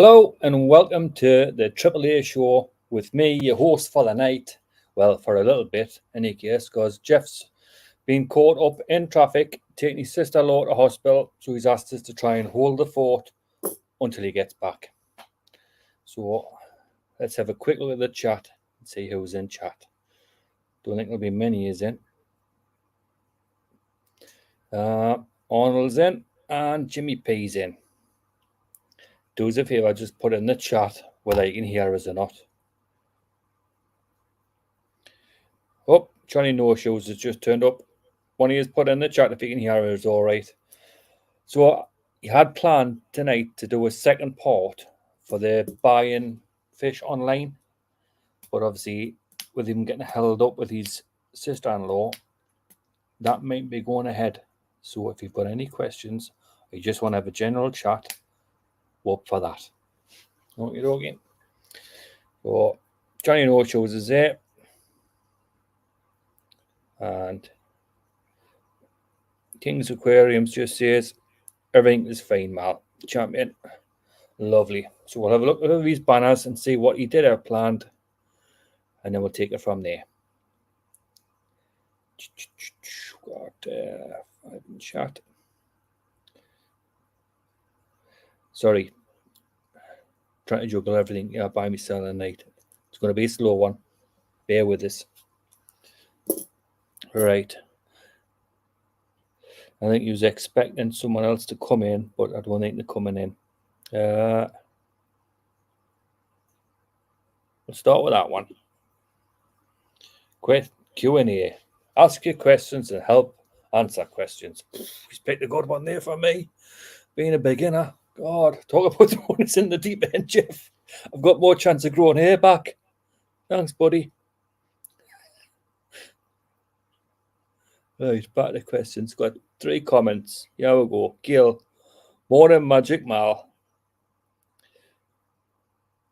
Hello and welcome to the AAA show with me, your host for the night. Well, for a little bit, in any case, because Jeff's been caught up in traffic, taking his sister-in-law to hospital, so he's asked us to try and hold the fort until he gets back. So let's have a quick look at the chat and see who's in chat. Don't think there'll be many, is in. Arnold's in and Jimmy P's in. Do us a favour, just put in the chat whether you can hear us or not. Oh, Johnny No Shoes has just turned up. One of you put in the chat if you can hear us all right. So he had planned tonight to do a second part for the buying fish online, but obviously with him getting held up with his sister-in-law, that might be going ahead. So if you've got any questions or you just want to have a general chat, we're up for that. Okay. So Johnny No Shoes is there. And King's Aquariums just says everything is fine, Mal. Champion. Lovely. So we'll have a look at these banners and see what he did have planned, and then we'll take it from there. Got 5 in chat. Sorry. Trying to juggle everything by myself tonight. It's going to be a slow one. Bear with us. Right. I think he was expecting someone else to come in, but I don't think they're coming in. We'll start with that one. Quick Q&A. Ask your questions and help answer questions. He's picked a good one there for me. Being a beginner. God, talk about throwing us in the deep end, Jeff. I've got more chance of growing hair back. Thanks, buddy. Right, back to questions. Got 3 comments. Here we go. Gil. Morning, Magic Mal.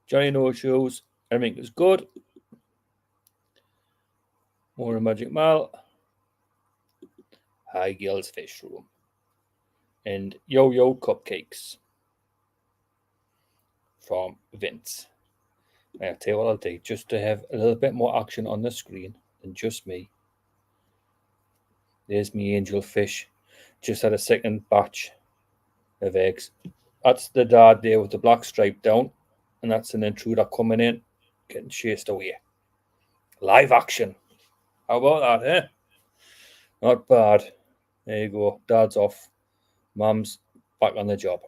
Johnny No Shoes. Everything is good. Morning, Magic Mal. Hi, Gil's Fish Room. And Yo-Yo Cupcakes. From Vince. I'll tell you what I'll do, just to have a little bit more action on the screen than just me. There's me angel fish. Just had a second batch of eggs. That's the dad there with the black stripe down, and that's an intruder coming in, getting chased away. Live action. How about that, eh? Not bad. There you go. Dad's off. Mum's back on the job.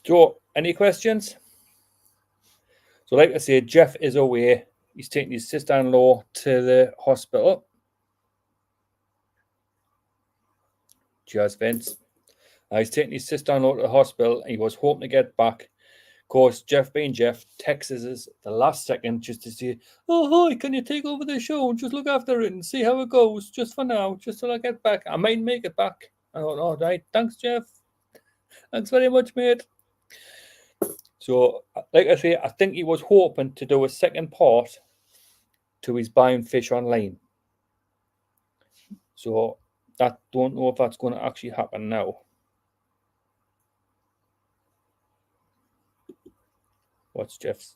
So, any questions? So, like I said, Jeff is away. He's taking his sister-in-law to the hospital. Cheers, Vince. He's taking his sister-in-law to the hospital, and he was hoping to get back. Of course, Jeff being Jeff, texts us the last second just to say, "Oh, hi, can you take over the show and just look after it and see how it goes, just for now, just till I get back. I might make it back." I thought, all right, thanks, Jeff. Thanks very much, mate. So, like I say, I think he was hoping to do a second part to his buying fish online. So, I don't know if that's going to actually happen now. What's Jeff's?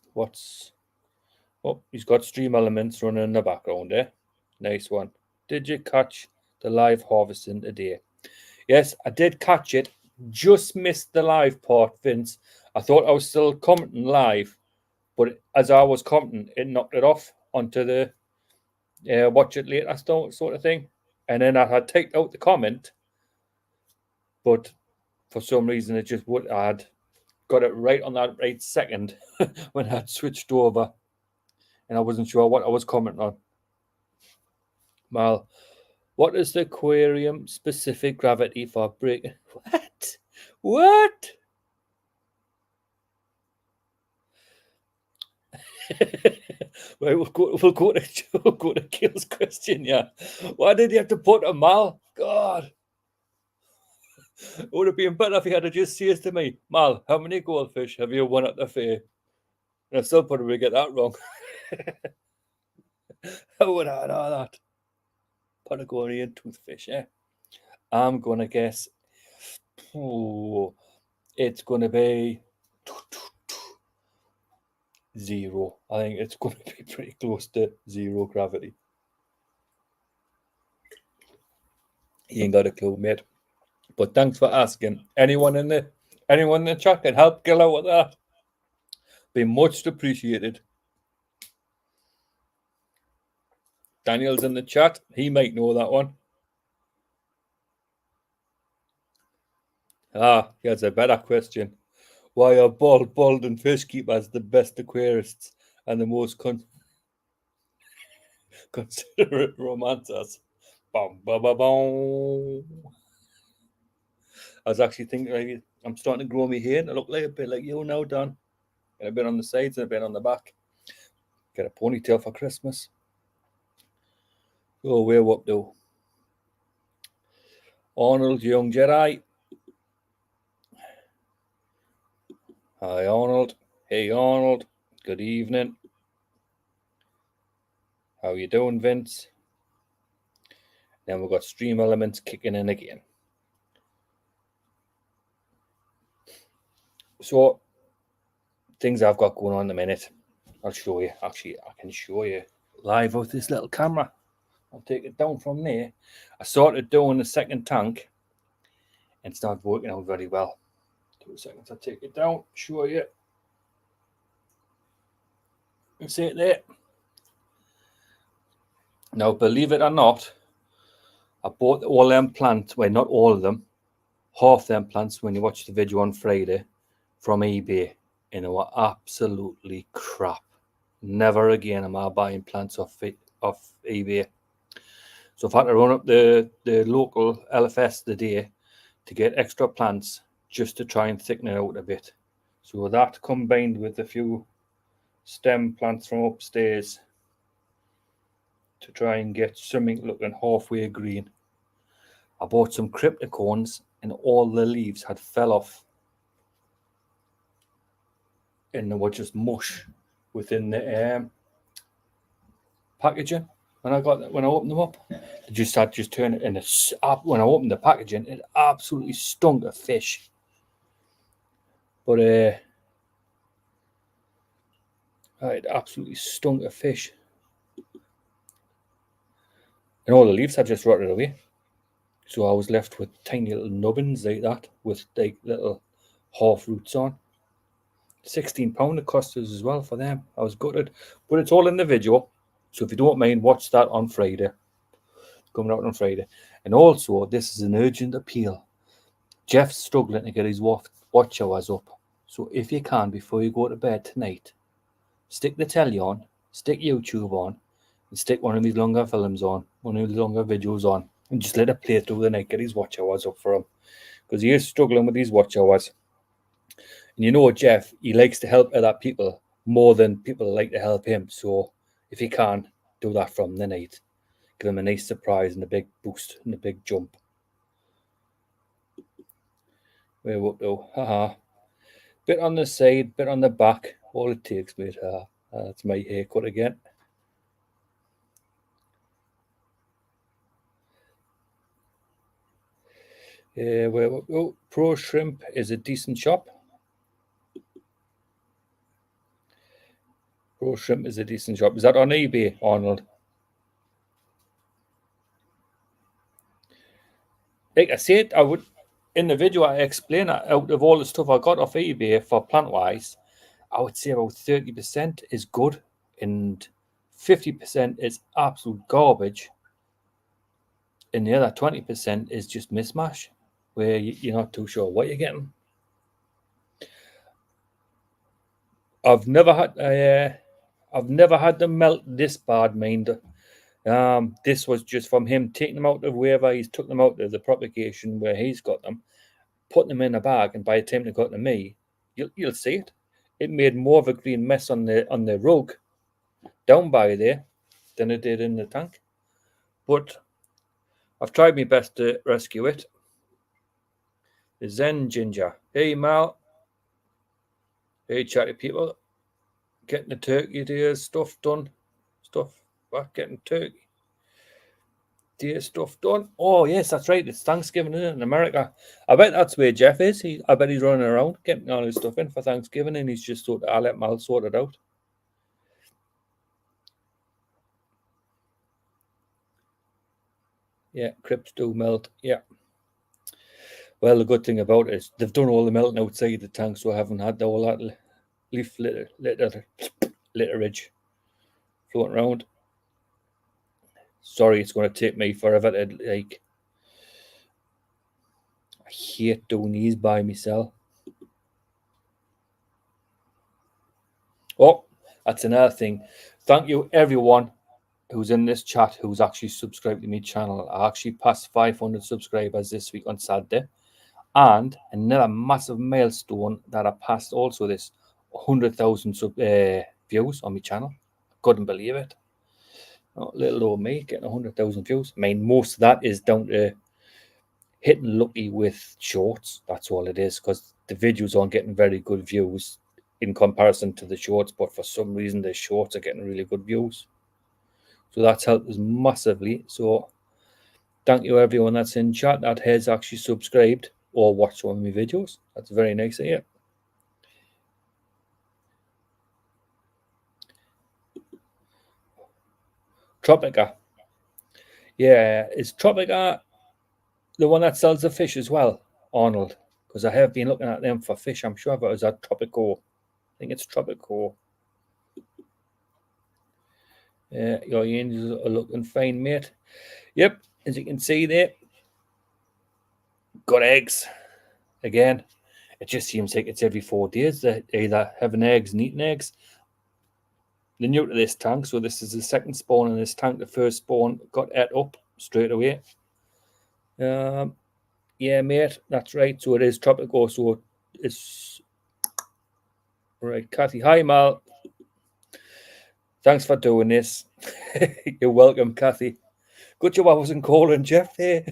Oh, he's got Stream Elements running in the background there. Nice one. Did you catch the live harvesting today? Yes, I did catch it. Just missed the live part, Vince. I thought I was still commenting live, but as I was commenting, it knocked it off onto the watch it later sort of thing. And then I had typed out the comment, but for some reason it just would. I had got it right on that right second when I had switched over, and I wasn't sure what I was commenting on. Mal, what is the aquarium specific gravity for breaking? What? Right, we'll go to Gil's question. Yeah, why did you have to put a Mal? God, it would have been better if he had to just say to me, Mal, how many goldfish have you won at the fair? And I still probably get that wrong. How would I know that? Patagonian toothfish, eh? I'm gonna guess. it's going to be 0. I think it's going to be pretty close to 0 gravity. You ain't got a clue, mate. But thanks for asking. Anyone in the chat can help Gil out with that. Be much appreciated. Daniel's in the chat. He might know that one. Here's a better question. Why are bald and fish keepers the best aquarists and the most considerate romancers? Bum, bum, bum, bum. I was actually thinking, like, I'm starting to grow my hair and I look like a bit like you now, Dan. And a bit on the sides and a bit on the back. Get a ponytail for Christmas. Oh, where up though? Arnold, young Jedi. Hi, Arnold. Hey, Arnold. Good evening. How you doing, Vince? Then we've got Stream Elements kicking in again. So, things I've got going on in a minute. I'll show you. Actually, I can show you live with this little camera. I'll take it down from there. I started doing the second tank and started working out very well. 2 seconds. I'll take it down, show you. You see it there. Now, believe it or not, I bought all them plants. Well, not all of them. Half them plants when you watch the video on Friday from eBay. And they were absolutely crap. Never again am I buying plants off eBay. So I've had to run up the local LFS today to get extra plants just to try and thicken it out a bit. So that combined with a few stem plants from upstairs to try and get something looking halfway green. I bought some cryptocorns and all the leaves had fell off and they were just mush within the packaging. When I opened them up, they just had turning, and when I opened the packaging, it absolutely stunk of fish. But it absolutely stunk of fish, and all the leaves had just rotted away. So I was left with tiny little nubbins like that, with like little half roots on. £16 it cost us as well for them. I was gutted, but it's all in the video. So if you don't mind, watch that on Friday. Coming out on Friday. And also, this is an urgent appeal. Jeff's struggling to get his watch hours up. So if you can, before you go to bed tonight, stick the telly on, stick YouTube on, and stick one of these longer films on, one of these longer videos on, and just let it play through the night, get his watch hours up for him. Because he is struggling with his watch hours. And you know Jeff, he likes to help other people more than people like to help him. So if he can, do that from the night. Give him a nice surprise and a big boost and a big jump. Where up though? Haha. Bit on the side, bit on the back. All it takes, mate. That's my haircut again. Where up though? Pro Shrimp is a decent shop. Pro Shrimp is a decent shop. Is that on eBay, Arnold? Like I said, I would in the video I explain that out of all the stuff I got off eBay for plant wise, I would say about 30% is good and 50% is absolute garbage. And the other 20% is just mismatch, where you're not too sure what you're getting. I've never had them melt this bad, mind. This was just from him taking them out of wherever he's took them out of the propagation where he's got them, putting them in a bag, and by the time they got to me, you'll see it. It made more of a green mess on the rug down by there than it did in the tank. But I've tried my best to rescue it. The Zen Ginger. Hey Mal. Hey chatty people. Getting the turkey deer stuff done. Getting turkey. day stuff done. Oh, yes, that's right. It's Thanksgiving, isn't it, in America? I bet that's where Jeff is. I bet he's running around getting all his stuff in for Thanksgiving, and he's just sort of, I'll let Mal sort it out. Yeah, crypts do melt. Yeah. Well, the good thing about it is they've done all the melting outside the tank, so I haven't had all that leaf litterage floating around. Sorry, it's going to take me forever to, like, I hate doing these by myself. Oh, that's another thing. Thank you, everyone who's in this chat who's actually subscribed to my channel. I actually passed 500 subscribers this week on Saturday. And another massive milestone that I passed also this 100,000 views on my channel. Couldn't believe it. Oh, little old me getting 100,000 views. I mean, most of that is down to hitting lucky with shorts. That's all it is, because the videos aren't getting very good views in comparison to the shorts, but for some reason the shorts are getting really good views. So that's helped us massively. So thank you everyone that's in chat that has actually subscribed or watched one of my videos. That's very nice of you. Tropica. Yeah, is Tropica the one that sells the fish as well, Arnold? Because I have been looking at them for fish. I'm sure if it was at Tropico. I think it's Tropico. Your angels are looking fine, mate. Yep, as you can see there, got eggs. Again, it just seems like it's every 4 days that either having eggs and eating eggs. They're new to this tank, so this is the second spawn in this tank. The first spawn got ate up straight away. Yeah, mate, that's right. So it is Tropico. So it's right. Kathy, hi, Mal. Thanks for doing this. You're welcome, Kathy. Good job I wasn't calling Jeff there.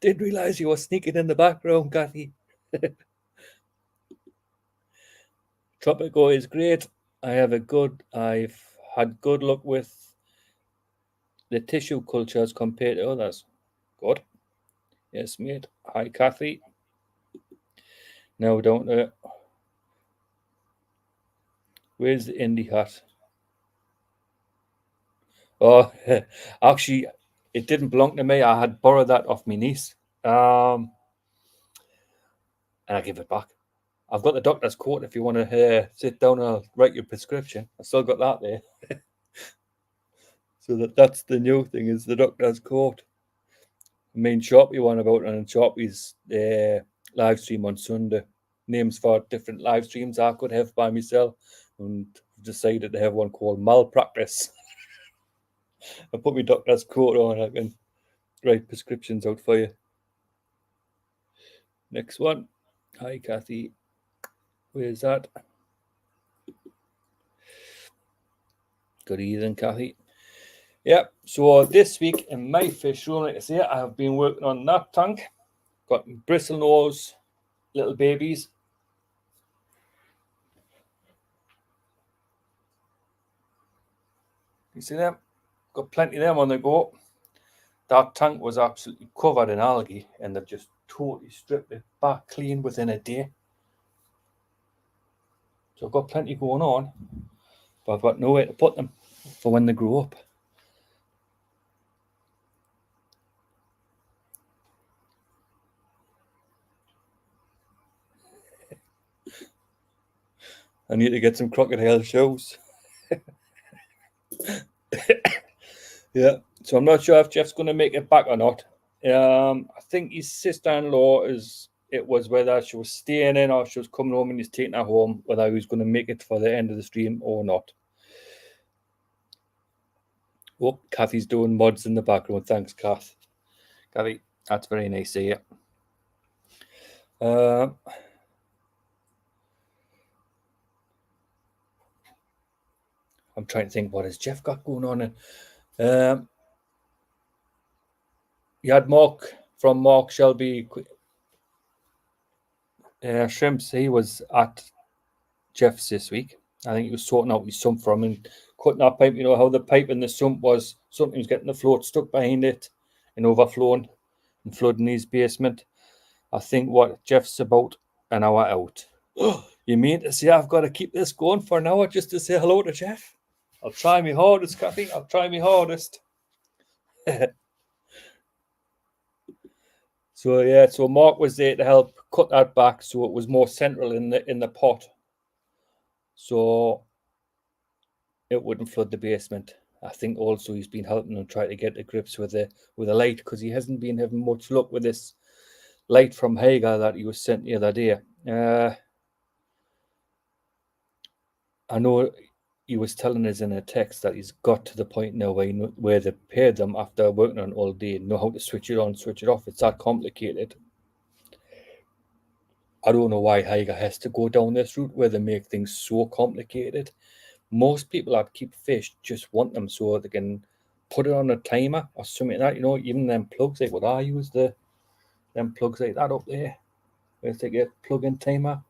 Didn't realize you were sneaking in the background, Kathy. Tropico is great. I've had good luck with the tissue cultures compared to others. Good. Yes, mate. Hi, Kathy. Now, don't. Where's the indie hat? Oh, actually, it didn't belong to me. I had borrowed that off my niece. And I give it back. I've got the doctor's coat if you want to sit down and I'll write your prescription. I still got that there. So that's the new thing, is the doctor's coat. The main Sharpie one about on Sharpie's live stream on Sunday. Names for different live streams I could have by myself, and decided to have one called Malpractice. I put my doctor's coat on, I can write prescriptions out for you. Next one. Hi, Kathy. Where's that? Good evening, Kathy. Yeah, so this week in my fish room, like I say, I have been working on that tank. Got bristlenose little babies. You see them? Got plenty of them on the go. That tank was absolutely covered in algae, and they've just totally stripped it back clean within a day. So I've got plenty going on, but I've got nowhere to put them for when they grow up. I need to get some crocodile shows. Yeah, so I'm not sure if Jeff's going to make it back or not. I think his sister-in-law was whether she was staying in or she was coming home and he's taking her home, whether he was going to make it for the end of the stream or not. Oh, Kathy's doing mods in the background. Thanks, Kath. Kathy, that's very nice of you. I'm trying to think, what has Jeff got going on? You had Mark from Mark Shelby Shrimps. He was at Jeff's this week. I think he was sorting out his sump from and cutting that pipe. You know how the pipe in the sump was sometimes getting the float stuck behind it and overflowing and flooding his basement. I think what Jeff's about an hour out. You mean to say I've got to keep this going for an hour just to say hello to Jeff? I'll try my hardest, Kathy. I'll try my hardest. So Mark was there to help cut that back so it was more central in the pot, so it wouldn't flood the basement. I think also he's been helping him try to get to grips with the light, because he hasn't been having much luck with this light from Hager that he was sent the other day. I know he was telling us in a text that he's got to the point now where they paid them after working on all day and know how to switch it on, switch it off. It's that complicated. I don't know why Hager has to go down this route where they make things so complicated. Most people that keep fish just want them so they can put it on a timer or something like that. You know, even them plugs, like what I use, them plugs like that up there, where it's like a plug-in timer.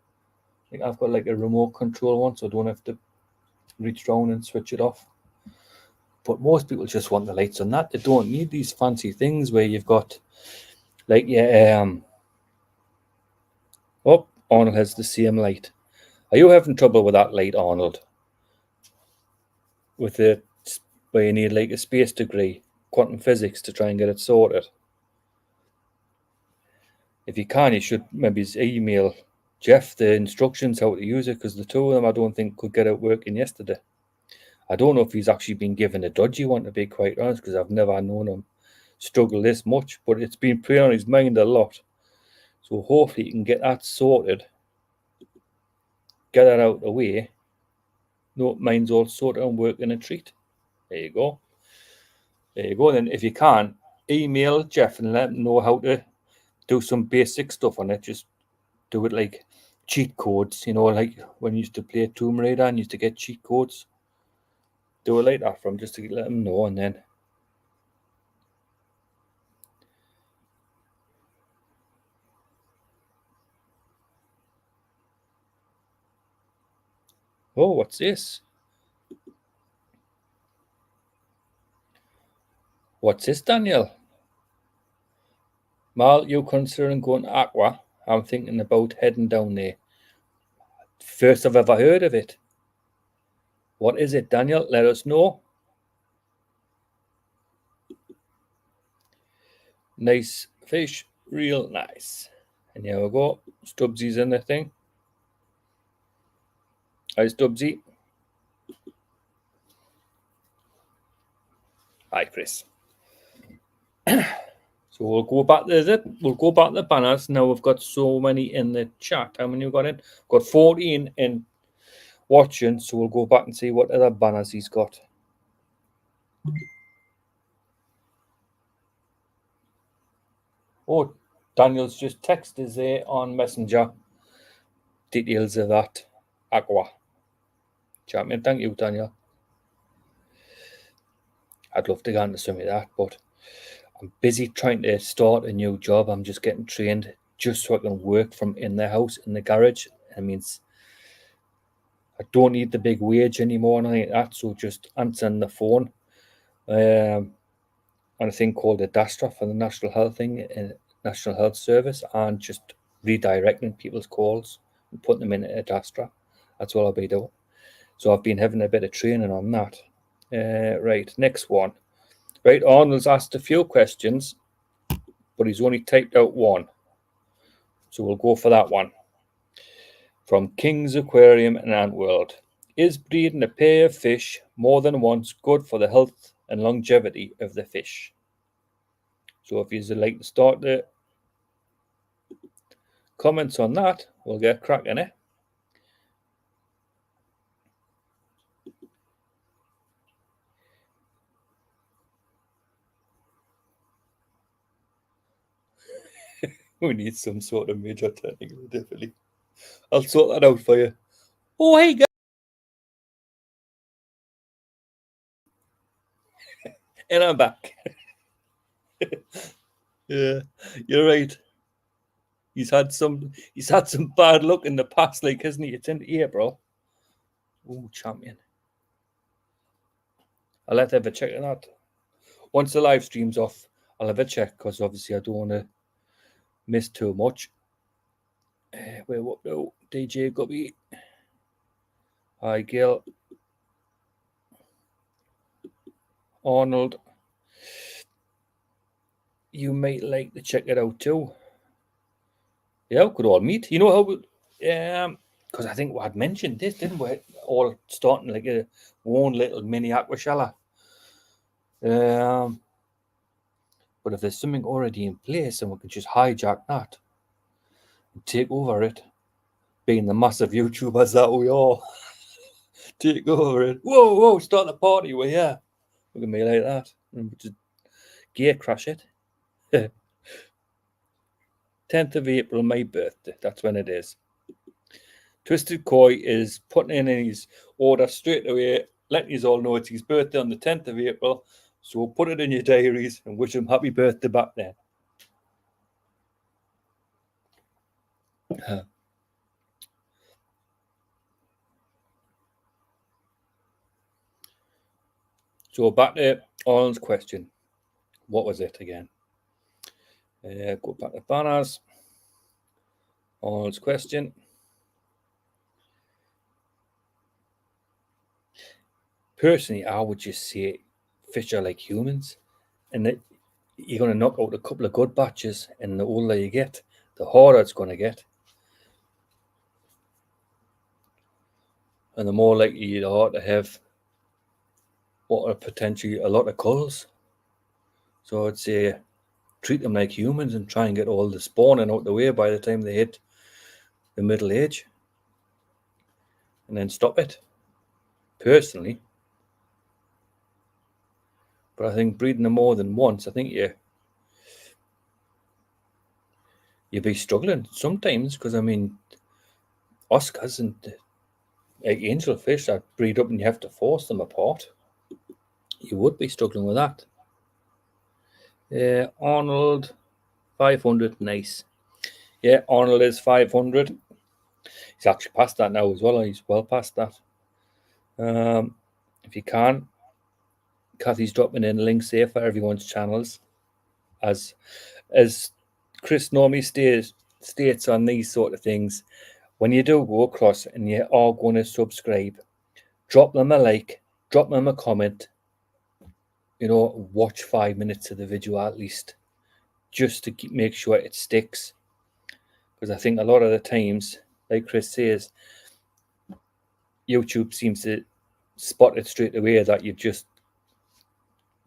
Like I've got like a remote control one, so I don't have to reach down and switch it off. But most people just want the lights on that. They don't need these fancy things where you've got like oh, Arnold has the same light. Are you having trouble with that light, Arnold? With the where you need like a space degree, quantum physics, to try and get it sorted? If you can, you should maybe email Jeff the instructions how to use it, because the two of them I don't think could get it working yesterday. I don't know if he's actually been given a dodgy one, to be quite honest, because I've never known him struggle this much, but it's been playing on his mind a lot. So hopefully he can get that sorted, get that out of the way. No, mine's all sorted and working a treat. There you go. There you go. Then if you can, email Jeff and let him know how to do some basic stuff on it. Just do it like cheat codes, you know, like when you used to play Tomb Raider and used to get cheat codes. Do it like that from, just to let them know, and then oh, what's this? What's this, Daniel? Mal, you considering going to Aqua? I'm thinking about heading down there. First I've ever heard of it. What is it, Daniel? Let us know. Nice fish, real nice. And here we go. Stubbsy's in the thing. Hi, Stubbsy. Hi, Chris. So we'll go back to the banners. Now we've got so many in the chat. How many we got in? We've got 14 in watching, so we'll go back and see what other banners he's got. Oh, Daniel's just texted us there on Messenger. Details of that Aqua. Champion, thank you, Daniel. I'd love to go into some of that, but I'm busy trying to start a new job. I'm just getting trained just so I can work from in the house, in the garage. It means I don't need the big wage anymore and anything like that, so just answering the phone on a thing called a DASTRA for the National Health National Health Service, and just redirecting people's calls and putting them in a DASTRA. That's what I'll be doing. So I've been having a bit of training on that. Right, next one. Right, Arnold's asked a few questions, but he's only typed out one. So we'll go for that one. From King's Aquarium in Antworld. Is breeding a pair of fish more than once good for the health and longevity of the fish? So if you'd like to start the comments on that, we'll get cracking, eh? We need some sort of major technical difficulty. I'll sort that out for you. Oh, hey, guys. And I'm back. Yeah, you're right. He's had some bad luck in the past, like, hasn't he? It's in April. Oh, champion. I'll have to have a check on that. Once the live stream's off, I'll have a check because obviously I don't want to miss too much. Where what now? DJ Gubby. Hi, Gil. Arnold. You might like to check it out too. Yeah, we could all meet. You know how because I think we had mentioned this, didn't we? All starting like a one little mini aquashella. But if there's something already in place and we can just hijack that and take over it, being the massive YouTubers that we are, take over it. Whoa, start the party. We're here. We can be like that. And just gear crash it. 10th of April, my birthday. That's when it is. Twisted Koi is putting in his order straight away, letting you all know it's his birthday on the 10th of April. So put it in your diaries and wish him happy birthday back then. So back to Alan's question. What was it again? Go back to banners. Alan's question. Personally, I would just say fish are like humans, and that you're going to knock out a couple of good batches, and the older you get, the harder it's going to get, and the more likely you are to have what are potentially a lot of culls. So I'd say treat them like humans and try and get all the spawning out the way by the time they hit the middle age, and then stop it. Personally, but I think breeding them more than once, I think you'd be struggling sometimes, because I mean, Oscars and like angelfish that breed up and you have to force them apart, you would be struggling with that. Arnold 500, nice. Yeah, Arnold is 500. He's actually past that now as well. He's well past that. If you can, Kathy's dropping in links here for everyone's channels. As Chris normally states on these sort of things, when you do go across and you are going to subscribe, drop them a like, drop them a comment, watch 5 minutes of the video at least, just to make sure it sticks. Because I think a lot of the times, like Chris says, YouTube seems to spot it straight away that you just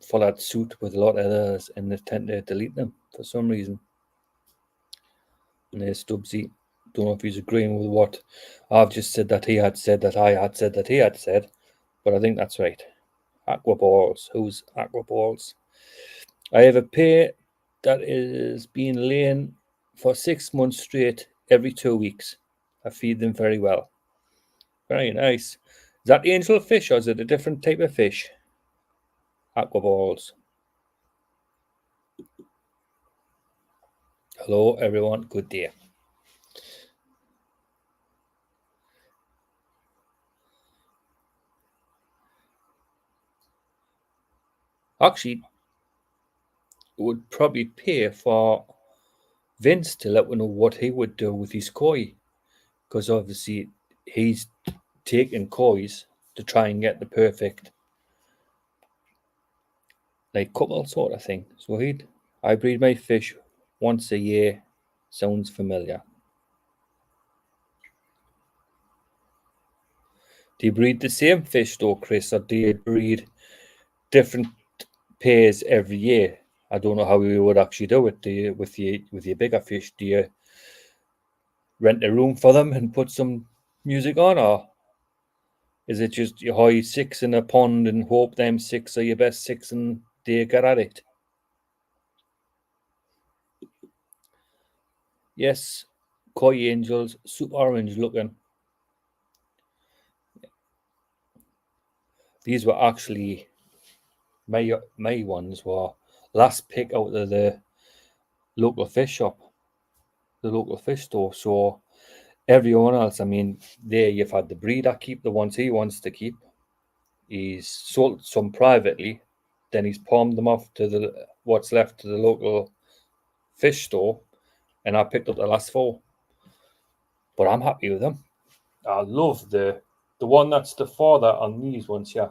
followed suit with a lot of others, and they tend to delete them for some reason. And there's Stubbsy. Don't know if he's agreeing with what I've just said that he had said that I had said that he had said, but I think that's right. Aqua balls. Who's aqua balls? I have a pair that is being laying for 6 months straight every 2 weeks. I feed them very well. Very nice. Is that angel fish or is it a different type of fish? Aqua balls. Hello everyone, good day. Actually, would probably pay for Vince to let me know what he would do with his koi, because obviously he's taking kois to try and get the perfect like couple sort of thing. So I breed my fish once a year. Sounds familiar. Do you breed the same fish though, Chris, or do you breed different pairs every year? I don't know how you would actually do it. Do you with your bigger fish? Do you rent a room for them and put some music on, or is it just you hide 6 in a pond and hope them 6 are your best 6 and they get at it? Yes, koi angels, super orange looking. These were actually my ones were last pick out of the local fish shop, the local fish store. So everyone else, I mean, there you've had the breeder keep the ones he wants to keep. He's sold some privately, then he's palmed them off to what's left to the local fish store, and I picked up the last 4. But I'm happy with them. I love the one that's the father on these ones here.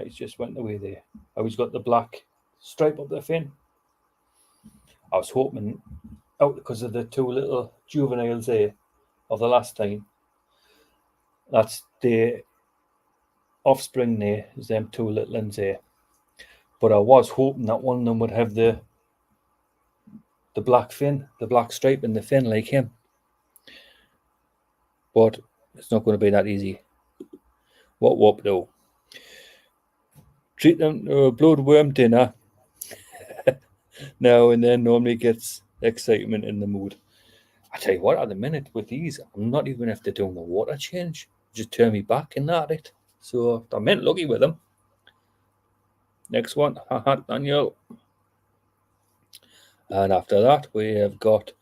He's just went away there. Oh, he's got the black stripe up the fin. I was hoping out because of the 2 little juveniles there of the last time. That's the offspring there, is them 2 little ones there. But I was hoping that one of them would have the black fin, the black stripe in the fin like him. But it's not going to be that easy. What though? Treat them to a bloodworm dinner now and then normally gets excitement in the mood. I tell you what, at the minute with these, I'm not even have to do the water change. Just turn me back and at it. So I'm meant lucky with them. Next one, Daniel. And after that, we have got,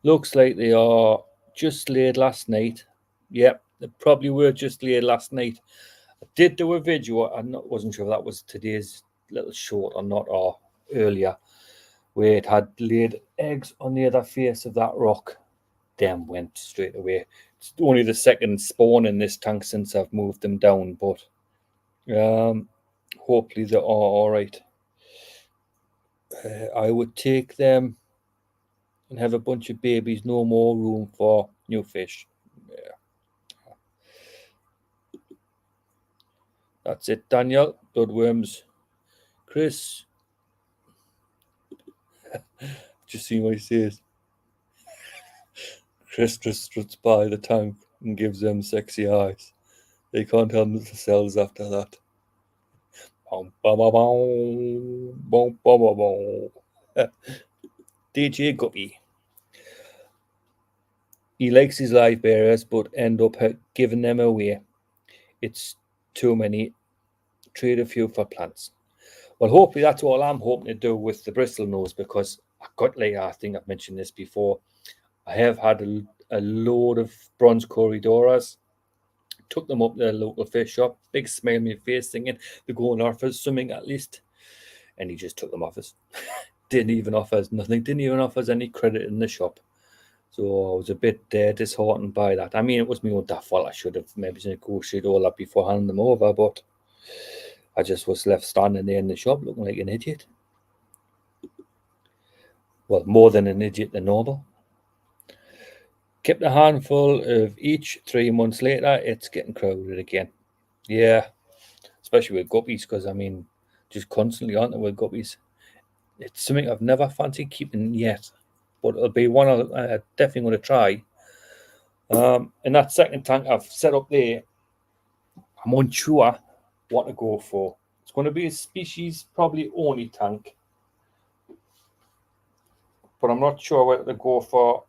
looks like they are just laid last night. Yep, they probably were just laid last night. I did do a video, wasn't sure if that was today's little short or not, or earlier, where it had laid eggs on the other face of that rock. Them went straight away. It's only the second spawn in this tank since I've moved them down, but hopefully they are all right. I would take them and have a bunch of babies, no more room for new fish. Yeah. That's it, Daniel. Bloodworms. Chris. Just see what he says. Chris just struts by the tank and gives them sexy eyes. They can't help themselves after that. DJ Guppy. He likes his live bearers, but end up giving them away. It's too many. Trade a few for plants. Well, hopefully that's all I'm hoping to do with the bristle nose, because I think I've mentioned this before. I have had a load of bronze corridoras. Took them up to the local fish shop. Big smile on my face, thinking they're going off us something at least. And he just took them off us. Didn't even offer us nothing. Didn't even offer us any credit in the shop. So I was a bit disheartened by that. I mean, it was my own fault. I should have maybe negotiated all that before handing them over, but I just was left standing there in the shop looking like an idiot. Well, more than an idiot than normal. Kept a handful of each. 3 months later, it's getting crowded again. Yeah, especially with guppies, because I mean, just constantly aren't there with guppies. It's something I've never fancied keeping yet, but it'll be one I'm definitely going to try. In that second tank I've set up there, I'm unsure what to go for. It's going to be a species probably only tank, but I'm not sure what to go for,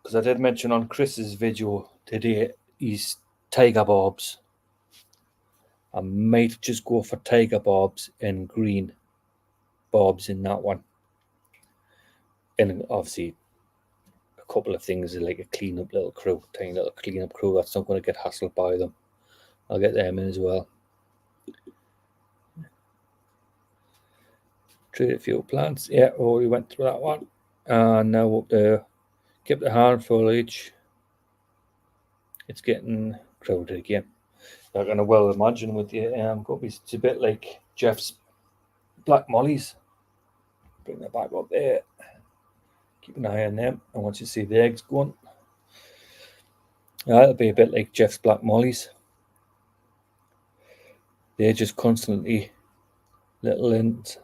because I did mention on Chris's video today he's tiger barbs. I might just go for tiger barbs and green barbs in that one, and obviously a couple of things like a tiny little cleanup crew that's not going to get hassled by them. I'll get them in as well. Trade a few plants. Yeah, we went through that one. And now up there, kept a handful each. It's getting crowded again. You're going to well imagine with the guppies, it's a bit like Jeff's black mollies. Bring that back up there. Keep an eye on them. And once you see the eggs going, that'll be a bit like Jeff's black mollies. They're just constantly little ends.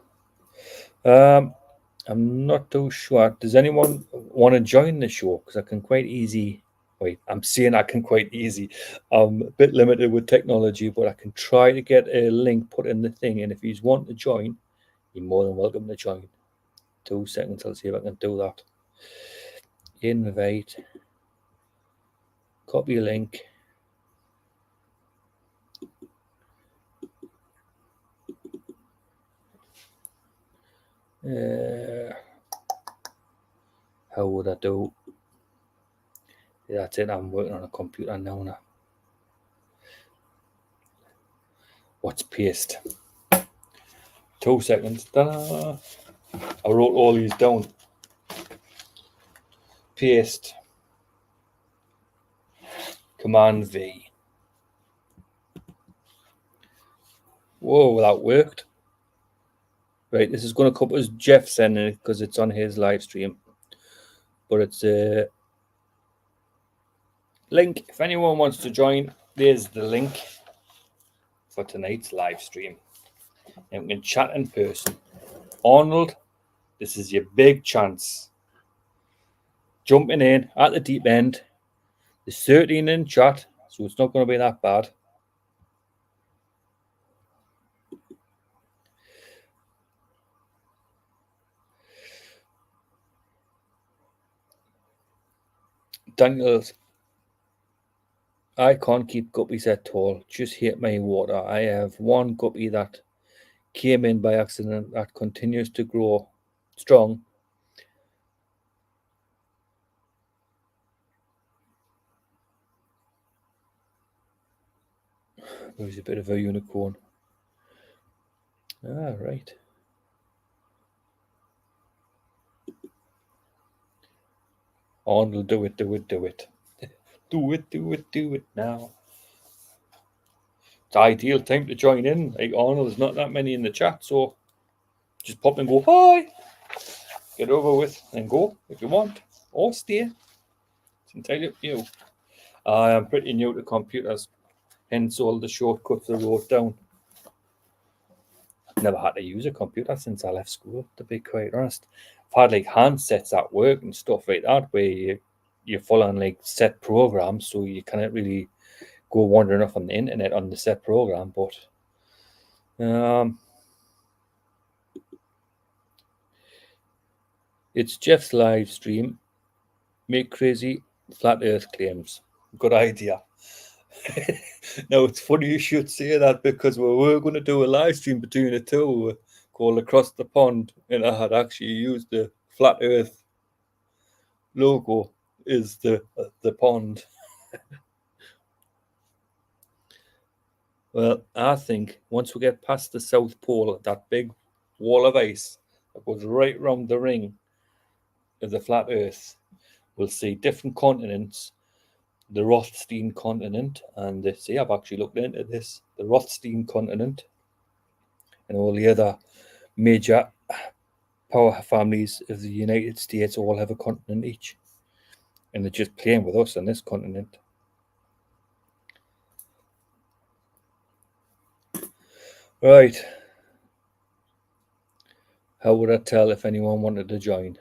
I'm not too sure. Does anyone want to join the show? Because I can quite easy. Wait, I'm saying I can quite easy. I'm a bit limited with technology, but I can try to get a link put in the thing. And if you want to join, you're more than welcome to join. 2 seconds, I'll see if I can do that. Invite. Copy link. How would I do? Yeah, that's it. I'm working on a computer now. What's paste? 2 seconds. Ta-da! I wrote all these down. Paste. Command V. Whoa, that worked. Right, this is going to come as Jeff sending it because it's on his live stream. But it's a link. If anyone wants to join, there's the link for tonight's live stream. And we can chat in person. Arnold, this is your big chance. Jumping in at the deep end. There's 13 in chat, so it's not going to be that bad. Daniels, I can't keep guppies at all. Just hate my water. I have one guppy that came in by accident that continues to grow strong. He's a bit of a unicorn. Ah, right. Arnold, do it. Do it now. It's ideal time to join in. Like Arnold, there's not that many in the chat, so just pop and go, hi. Get over with and go if you want. Or stay. It's entirely up to you. I am pretty new to computers, hence all the shortcuts I wrote down. Never had to use a computer since I left school, to be quite honest. I've had like handsets at work and stuff like that where you follow on like set programs, so you cannot really go wandering off on the internet on the set program. But it's Jeff's live stream. Make crazy flat Earth claims. Good idea. Now it's funny you should say that because we were going to do a live stream between the two called Across the Pond, and I had actually used the flat Earth logo is the pond. Well, I think once we get past the South Pole, that big wall of ice that goes right round the ring of the flat Earth, we'll see different continents. The Rothstein continent, and see, I've actually looked into this. The Rothstein continent, and all the other major power families of the United States all have a continent each, and they're just playing with us on this continent. Right. How would I tell if anyone wanted to join?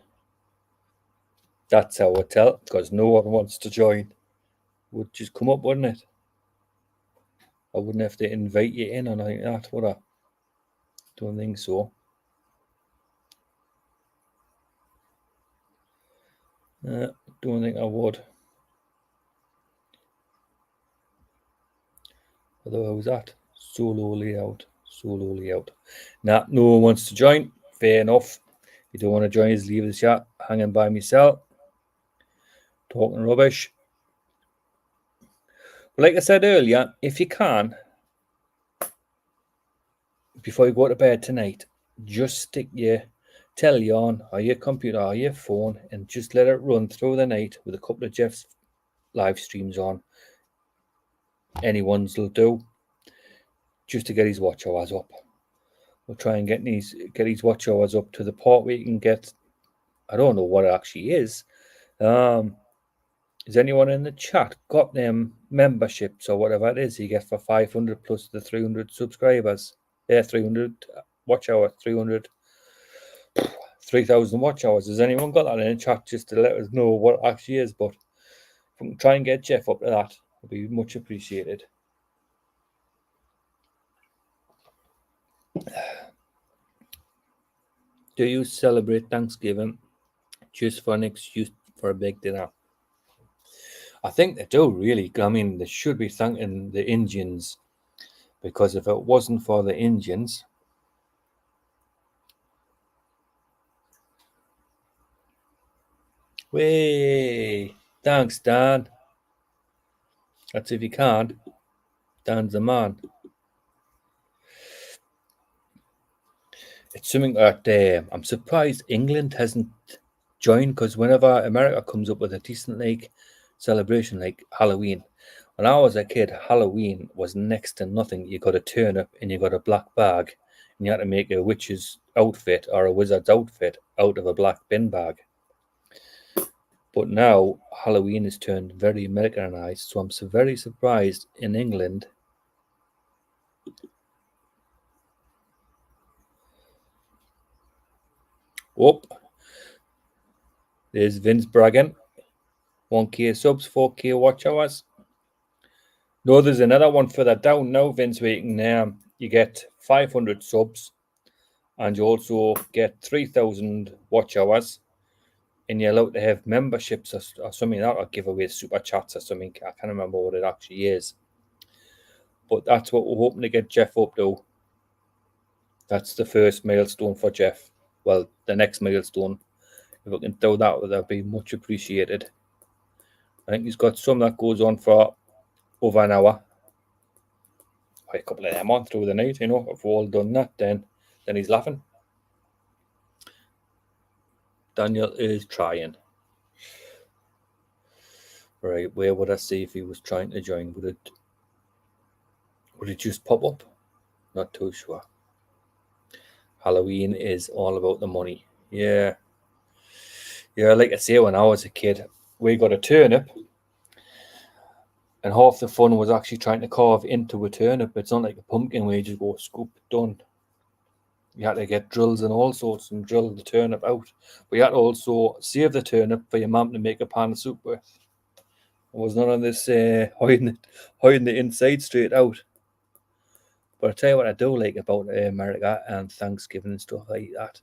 That's how I tell, because no one wants to join. Would just come up, wouldn't it? I wouldn't have to invite you in or anything like that, would I? Don't think so. Don't think I would. Although how's that? Solo layout. Nah, no one wants to join. Fair enough. If you don't want to join us, leave the chat. Hanging by myself. Talking rubbish. But like I said earlier, if you can, before you go to bed tonight, just stick your telly on or your computer or your phone and just let it run through the night with a couple of Jeff's live streams on. Anyone's will do. Just to get his watch hours up. We'll try and get his watch hours up to the part where you can get, I don't know what it actually is. Is anyone in the chat got them memberships or whatever it is you get for 500 plus the 300 subscribers? Yeah, 300 watch hours, 3,000 watch hours. Has anyone got that in the chat just to let us know what it actually is? But if we can try and get Jeff up to that, it'll be much appreciated. Do you celebrate Thanksgiving just for an excuse for a big dinner? I think they do, really. I mean, they should be thanking the Indians, because if it wasn't for the Indians, way, thanks, Dan. That's if you can't. Dan's the man. It's something that I'm surprised England hasn't joined, because whenever America comes up with a decent celebration like Halloween, when I was a kid, Halloween was next to nothing. You got a turnip and you got a black bag, and you had to make a witch's outfit or a wizard's outfit out of a black bin bag. But now Halloween is turned very Americanized, so I'm very surprised in England. Oh, there's Vince bragging. 1K subs, 4K watch hours. No, there's another one further down now, Vince, where you get 500 subs and you also get 3,000 watch hours, and you're allowed to have memberships or something like that, or give away super chats or something. I can't remember what it actually is. But that's what we're hoping to get Jeff up to. That's the first milestone for Jeff. Well, the next milestone. If we can do that, that'd be much appreciated. I think he's got some that goes on for over an hour. A couple of them on through the night, if we've all done that, then he's laughing. Daniel is trying. Right, where would I see if he was trying to join? Would it just pop up? Not too sure. Halloween is all about the money. Yeah, like I say, when I was a kid, we got a turnip, and half the fun was actually trying to carve into a turnip. It's not like a pumpkin where you just go scoop, done. You had to get drills and all sorts and drill the turnip out. But you had to also save the turnip for your mum to make a pan of soup with. It was none of this hiding the inside straight out. But I tell you what I do like about America and Thanksgiving and stuff like that.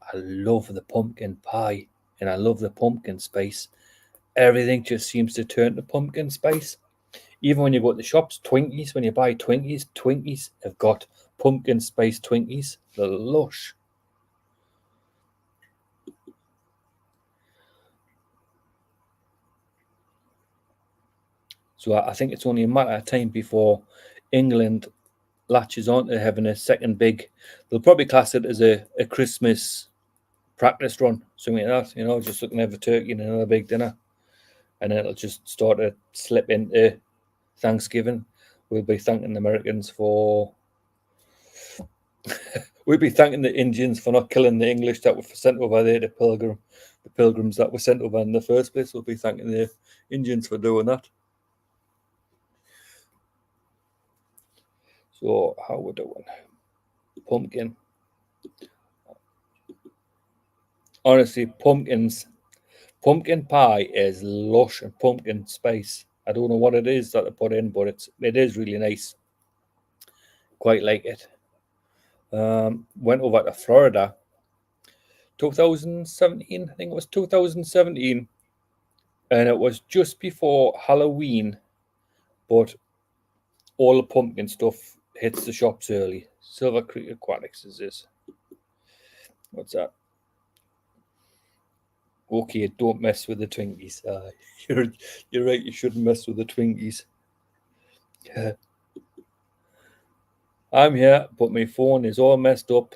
I love the pumpkin pie and I love the pumpkin spice. Everything just seems to turn to pumpkin spice. Even when you go to the shops, Twinkies, when you buy Twinkies have got pumpkin spice Twinkies. They're lush. So I think it's only a matter of time before England latches on to having a second big. They'll probably class it as a Christmas practice run, something like that. Just looking to have a turkey and another big dinner, and then it'll just start to slip into Thanksgiving. We'll be thanking the Americans for. We'll be thanking the Indians for not killing the English that were sent over there to pilgrim. The pilgrims that were sent over in the first place. We'll be thanking the Indians for doing that. So how we're doing? Pumpkin. Honestly, pumpkin pie is lush and pumpkin spice. I don't know what it is that they put in, but it is really nice. Quite like it. Went over to Florida, 2017. I think it was 2017, and it was just before Halloween, but all the pumpkin stuff hits the shops early. Silver Creek Aquatics is this. What's that? Okay, don't mess with the Twinkies. You're right. You shouldn't mess with the Twinkies. Yeah. I'm here, but my phone is all messed up.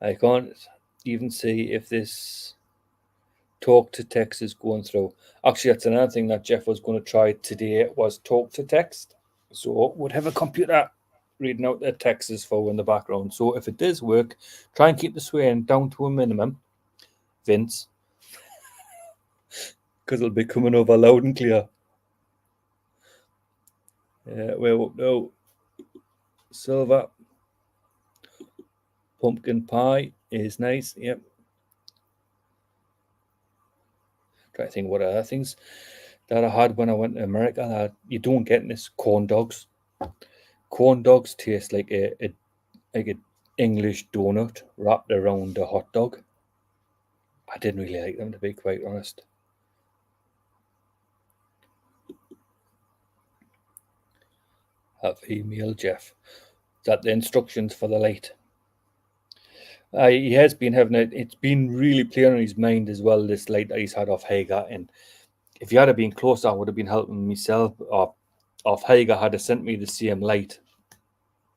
I can't even see if this talk to text is going through. Actually, that's another thing that Jeff was going to try today was talk to text. So we'd have a computer reading out the texts for in the background. So if it does work, try and keep the swearing down to a minimum, Vince, because it'll be coming over loud and clear. Well, no. Silver. Pumpkin pie is nice. Yep. Try to think what other things that I had when I went to America that you don't get in this. Corn dogs. Corn dogs taste like an English donut wrapped around a hot dog. I didn't really like them, to be quite honest. Have emailed Jeff. Is that the instructions for the light? He has been having it. It's been really clear on his mind as well, this light that he's had off Hager. And if he had been closer, I would have been helping myself or if Hager had sent me the same light,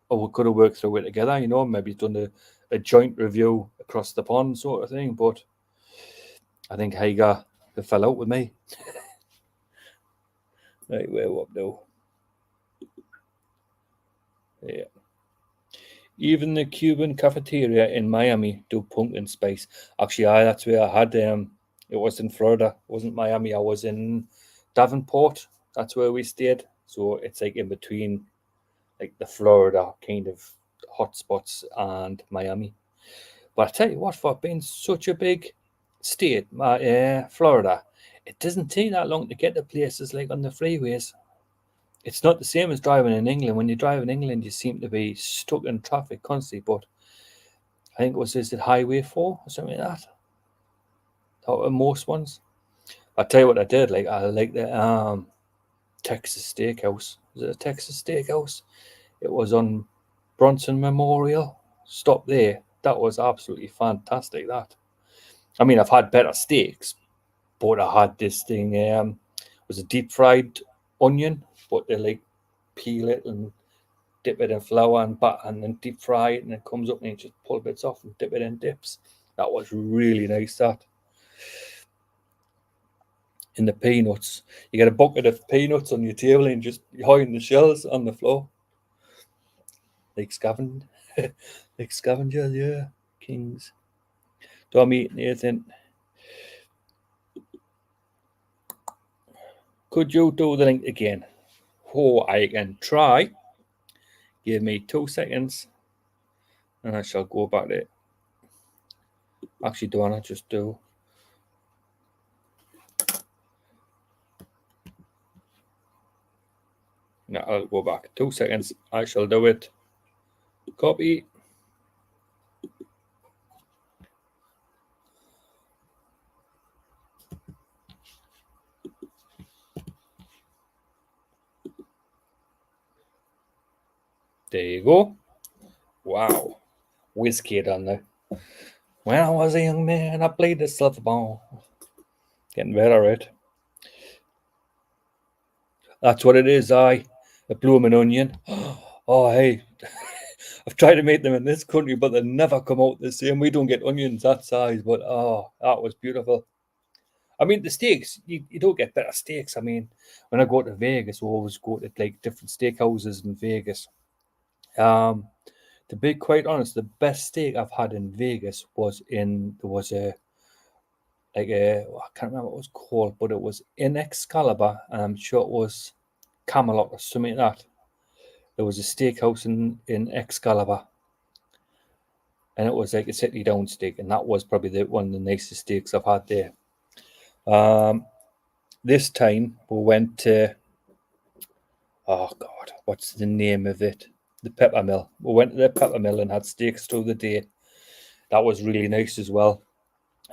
or we could have worked through it together, you know, maybe done a joint review across the pond sort of thing. But I think Hager fell out with me. Right, we're up now. Yeah. Even the Cuban cafeteria in Miami do pumpkin spice. Actually, that's where I had it was in Florida. It wasn't Miami. I was in Davenport. That's where we stayed. So it's like in between like the Florida kind of hotspots and Miami. But I tell you what, for being such a big state, Florida, it doesn't take that long to get to places like on the freeways. It's not the same as driving in England. When you drive in England, you seem to be stuck in traffic constantly. But I think is it Highway 4 or something like that? That were most ones. I tell you what I did. Like I like the Texas Steakhouse. Is it a Texas Steakhouse? It was on Bronson Memorial. Stop there. That was absolutely fantastic. That. I mean, I've had better steaks, but I had this thing. It was a deep fried onion, but they like peel it and dip it in flour and butter and then deep fry it, and it comes up and you just pull bits off and dip it in dips. That was really nice. That. In the peanuts, you get a bucket of peanuts on your table and just hiding the shells on the floor. Like like scavengers, yeah. Kings. Don't eat anything. Could you do the link again? Oh, I can try. Give me 2 seconds and I shall go back there. Actually, do I not just do? No, I'll go back. 2 seconds. I shall do it. Copy. There you go. Wow. Whiskey on there. When I was a young man, I played the silver ball. Getting better, right? That's what it is, a blooming onion. Oh, hey. I've tried to make them in this country, but they never come out the same. We don't get onions that size, but oh, that was beautiful. I mean, the steaks, you don't get better steaks. I mean, when I go to Vegas, we always go to like different steakhouses in Vegas. To be quite honest, the best steak I've had in Vegas there was I can't remember what it was called, but it was in Excalibur, and I'm sure it was Camelot or something like that. There was a steakhouse in Excalibur, and it was like a sit down steak, and that was probably one of the nicest steaks I've had there. This time we went to, oh God, what's the name of it? The Pepper Mill. We went to the Pepper Mill and had steaks through the day. That was really nice as well.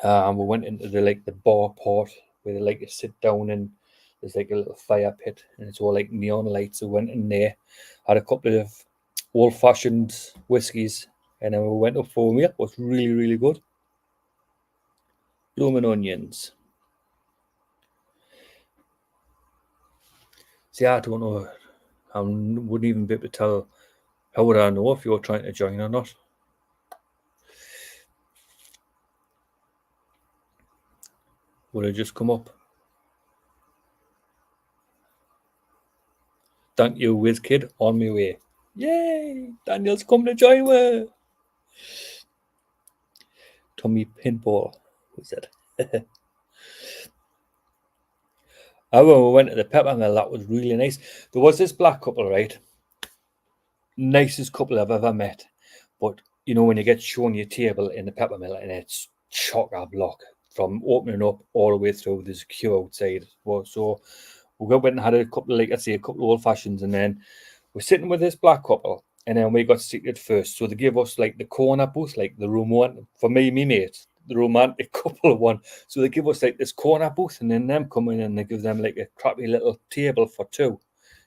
We went into the bar part where they like to sit down and there's like a little fire pit and it's all like neon lights. We went in there, had a couple of old-fashioned whiskies, and then we went up for a meal. It was really, really good. Blooming onions. See, I don't know. I wouldn't even be able to tell. How would I know if you're trying to join or not? Would it just come up? Thank you, WizKid. On my way. Yay! Daniel's come to join me. Tommy Pinball. Who's that? When we went to the Pepper Mill, that was really nice. There was this black couple, right? Nicest couple I've ever met. But you know when you get shown your table in the Pepper Mill and it's chock-a-block from opening up all the way through. There's a queue outside. So we went and had a couple of, a couple of old fashions, and then we're sitting with this black couple, and then we got seated first. So they gave us like the corner booth, like the room one for me mate, the romantic couple one. So they give us like this corner booth, and then them come in and they give them like a crappy little table for two.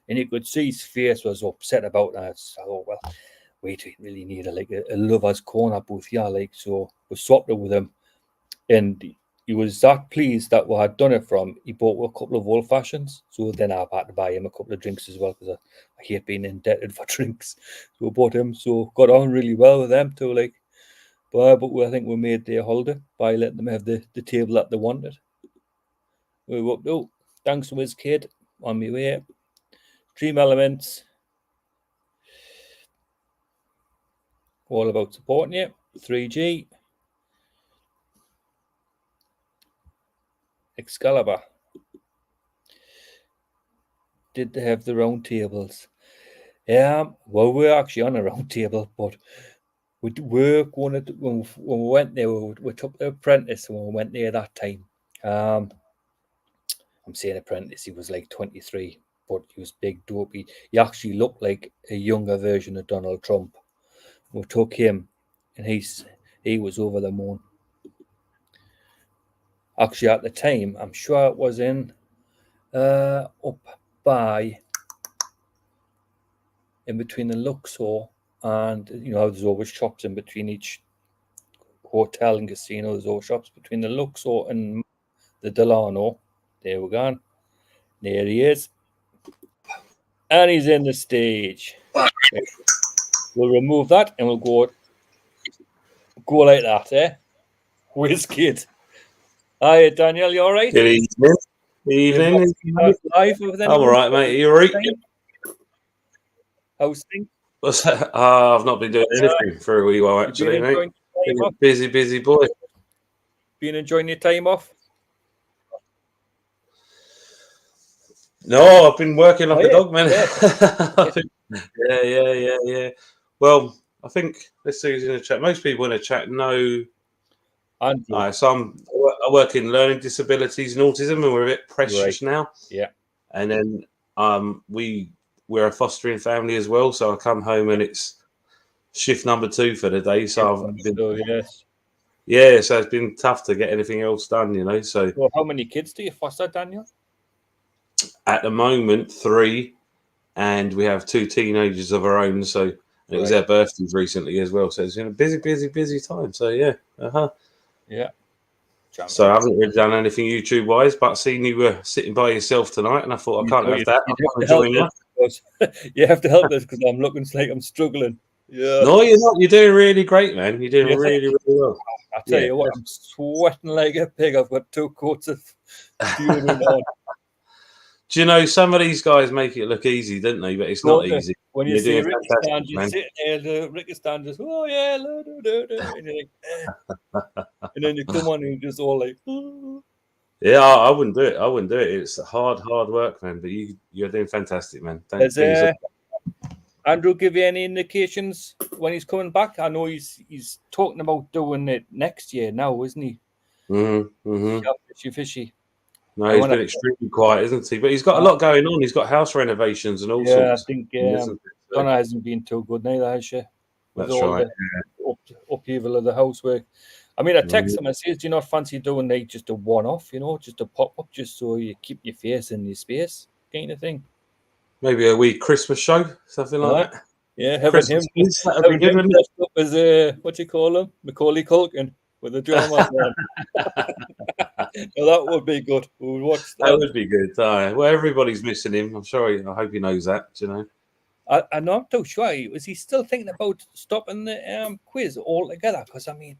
And you could see his face was upset about that. So I thought, well, we don't really need a lover's corner booth, yeah. Like, so we swapped it with him, and he was that pleased that we had done it from. He bought a couple of old fashions, so then I had to buy him a couple of drinks as well because I hate being indebted for drinks. So we bought him, so got on really well with them too. Like, but I think we made their holiday by letting them have the table that they wanted. We were up, oh, thanks to his kid on my way. Dream Elements, all about supporting you. 3G, Excalibur. Did they have the round tables? Yeah, well, we're actually on a round table, but we were going to, when we went there, we took the apprentice when we went there that time. I'm saying apprentice, he was like 23, but he was big, dopey. He actually looked like a younger version of Donald Trump. We took him, and he was over the moon. Actually, at the time, I'm sure it was in up by in between the Luxor and, you know, there's always shops in between each hotel and casino. There's always shops between the Luxor and the Delano. There we go. There he is. And he's in the stage. We'll remove that and we'll go like that, eh? Whiz kid. Hi, Daniel, you all right? Good evening. Evening. Live with I'm all right, mate. You all right? How's things? What's that? I've not been doing anything for a wee while, actually, mate. Busy boy. Been enjoying your time off? No, I've been working like a dog, man. Yeah. Yeah. Well, I think let's see who's in the chat. Most people in the chat know. Andrew. So I work in learning disabilities and autism, and we're a bit precious now. Yeah. And then we're a fostering family as well. So I come home and it's shift number 2 for the day. So yes. So it's been tough to get anything else done, you know. So well, how many kids do you foster, Daniel? At the moment, 3, and we have 2 teenagers of our own. So it was their birthdays recently as well. So it's been a busy time. So yeah. Yeah. So I haven't really done anything YouTube wise, but seen you were sitting by yourself tonight, and I thought I can't have that. I want to join you. You have to help us because I'm looking like I'm struggling. Yeah. No, you're not. You're doing really great, man. You're doing really well. I tell you what, I'm sweating like a pig. I've got 2 coats of deodorant on. Do you know some of these guys make it look easy, don't they? But it's not easy. When you see Ricky Stand, you're sitting there, Ricky Stand just, oh yeah, and you're like, and then you come on and you're just all like, oh. Yeah, I wouldn't do it. It's hard work, man. But you're doing fantastic, man. Does Andrew give you any indications when he's coming back? I know he's talking about doing it next year now, isn't he? Mm-hmm. Fishy. No, he's been extremely quiet, isn't he? But he's got a lot going on. He's got house renovations and all sorts. Yeah, I think Donna hasn't been too good neither, has she? With all the upheaval of the housework. I mean, I text him, I says, do you not fancy doing like just a one-off, you know, just a pop-up, just so you keep your face in your space kind of thing? Maybe a wee Christmas show, something like that. Yeah, having him dressed up as what do you call him? Macaulay Culkin with a drum on. Well, that would be good. We would watch that. That would be good. Well, everybody's missing him. I'm sorry. I hope he knows that. Do you know? I'm not too sure. Was he still thinking about stopping the quiz altogether? Because I mean,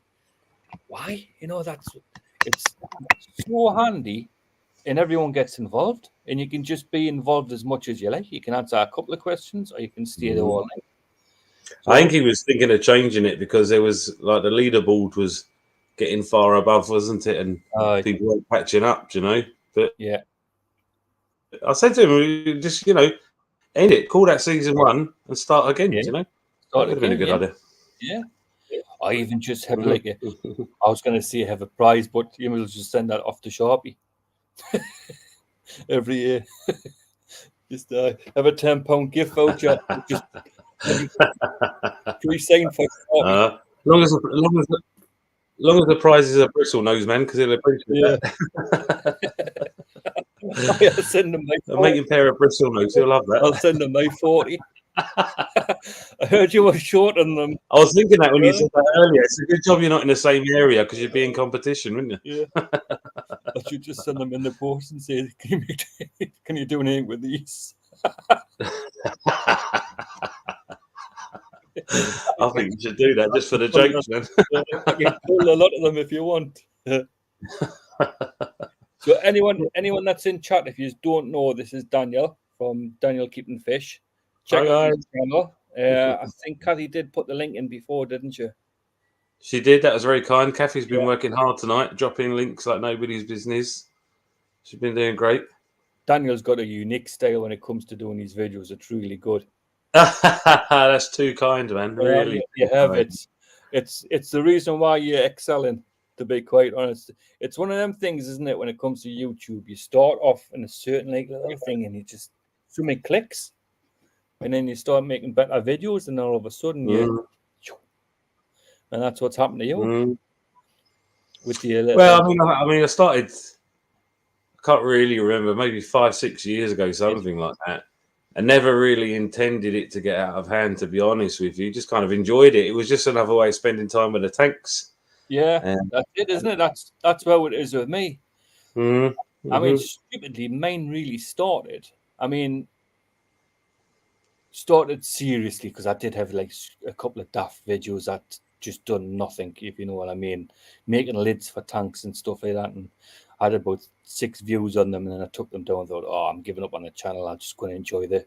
why? You know, it's so handy, and everyone gets involved, and you can just be involved as much as you like. You can answer a couple of questions, or you can stay there all night. So, I think he was thinking of changing it because there was like the leaderboard was getting far above, wasn't it? And people weren't patching up, you know. But yeah, I said to him, just end it, call that season 1 and start again. You know, that would have been a good idea. Yeah. I even just have I was going to say have a prize, but you will just send that off to Sharpie every year. Just have a £10 gift voucher. Just pre-signed for Sharpie. Long as the prize is a bristle nose, man, because he'll appreciate that. I'll send him my 40. I'll make him pair of bristle nose. He'll love that. I'll send him my 40. I heard you were short on them. I was thinking that when you said that earlier. It's a good job you're not in the same area because you'd be in competition, wouldn't you? Yeah. I should just send them in the post and say, can you do anything with these? I think you should do that just for the jokes, man. I can pull a lot of them if you want. So anyone that's in chat, if you don't know, this is Daniel from Daniel Keeping Fish. Check out his channel. I think Kathy did put the link in before, didn't you? She did. That was very kind. Kathy's been working hard tonight, dropping links like nobody's business. She's been doing great. Daniel's got a unique style when it comes to doing these videos. It's really good. That's too kind, man. Really, you have it. It's the reason why you're excelling. To be quite honest, it's one of them things, isn't it? When it comes to YouTube, you start off in a certain little thing, and you just something clicks, and then you start making better videos, and all of a sudden and that's what's happened to you. With the I mean, I started. I can't really remember, maybe 5-6 years ago, something like that. I never really intended it to get out of hand, to be honest with you. Just kind of enjoyed it. It was just another way of spending time with the tanks. Yeah, that's it, isn't it? That's how it is with me. I mean, stupidly, mine really started. I mean, started seriously because I did have like a couple of daft videos that just done nothing, if you know what I mean. Making lids for tanks and stuff like that. And I had about 6 views on them, and then I took them down and thought, oh, I'm giving up on the channel. I'm just going to enjoy the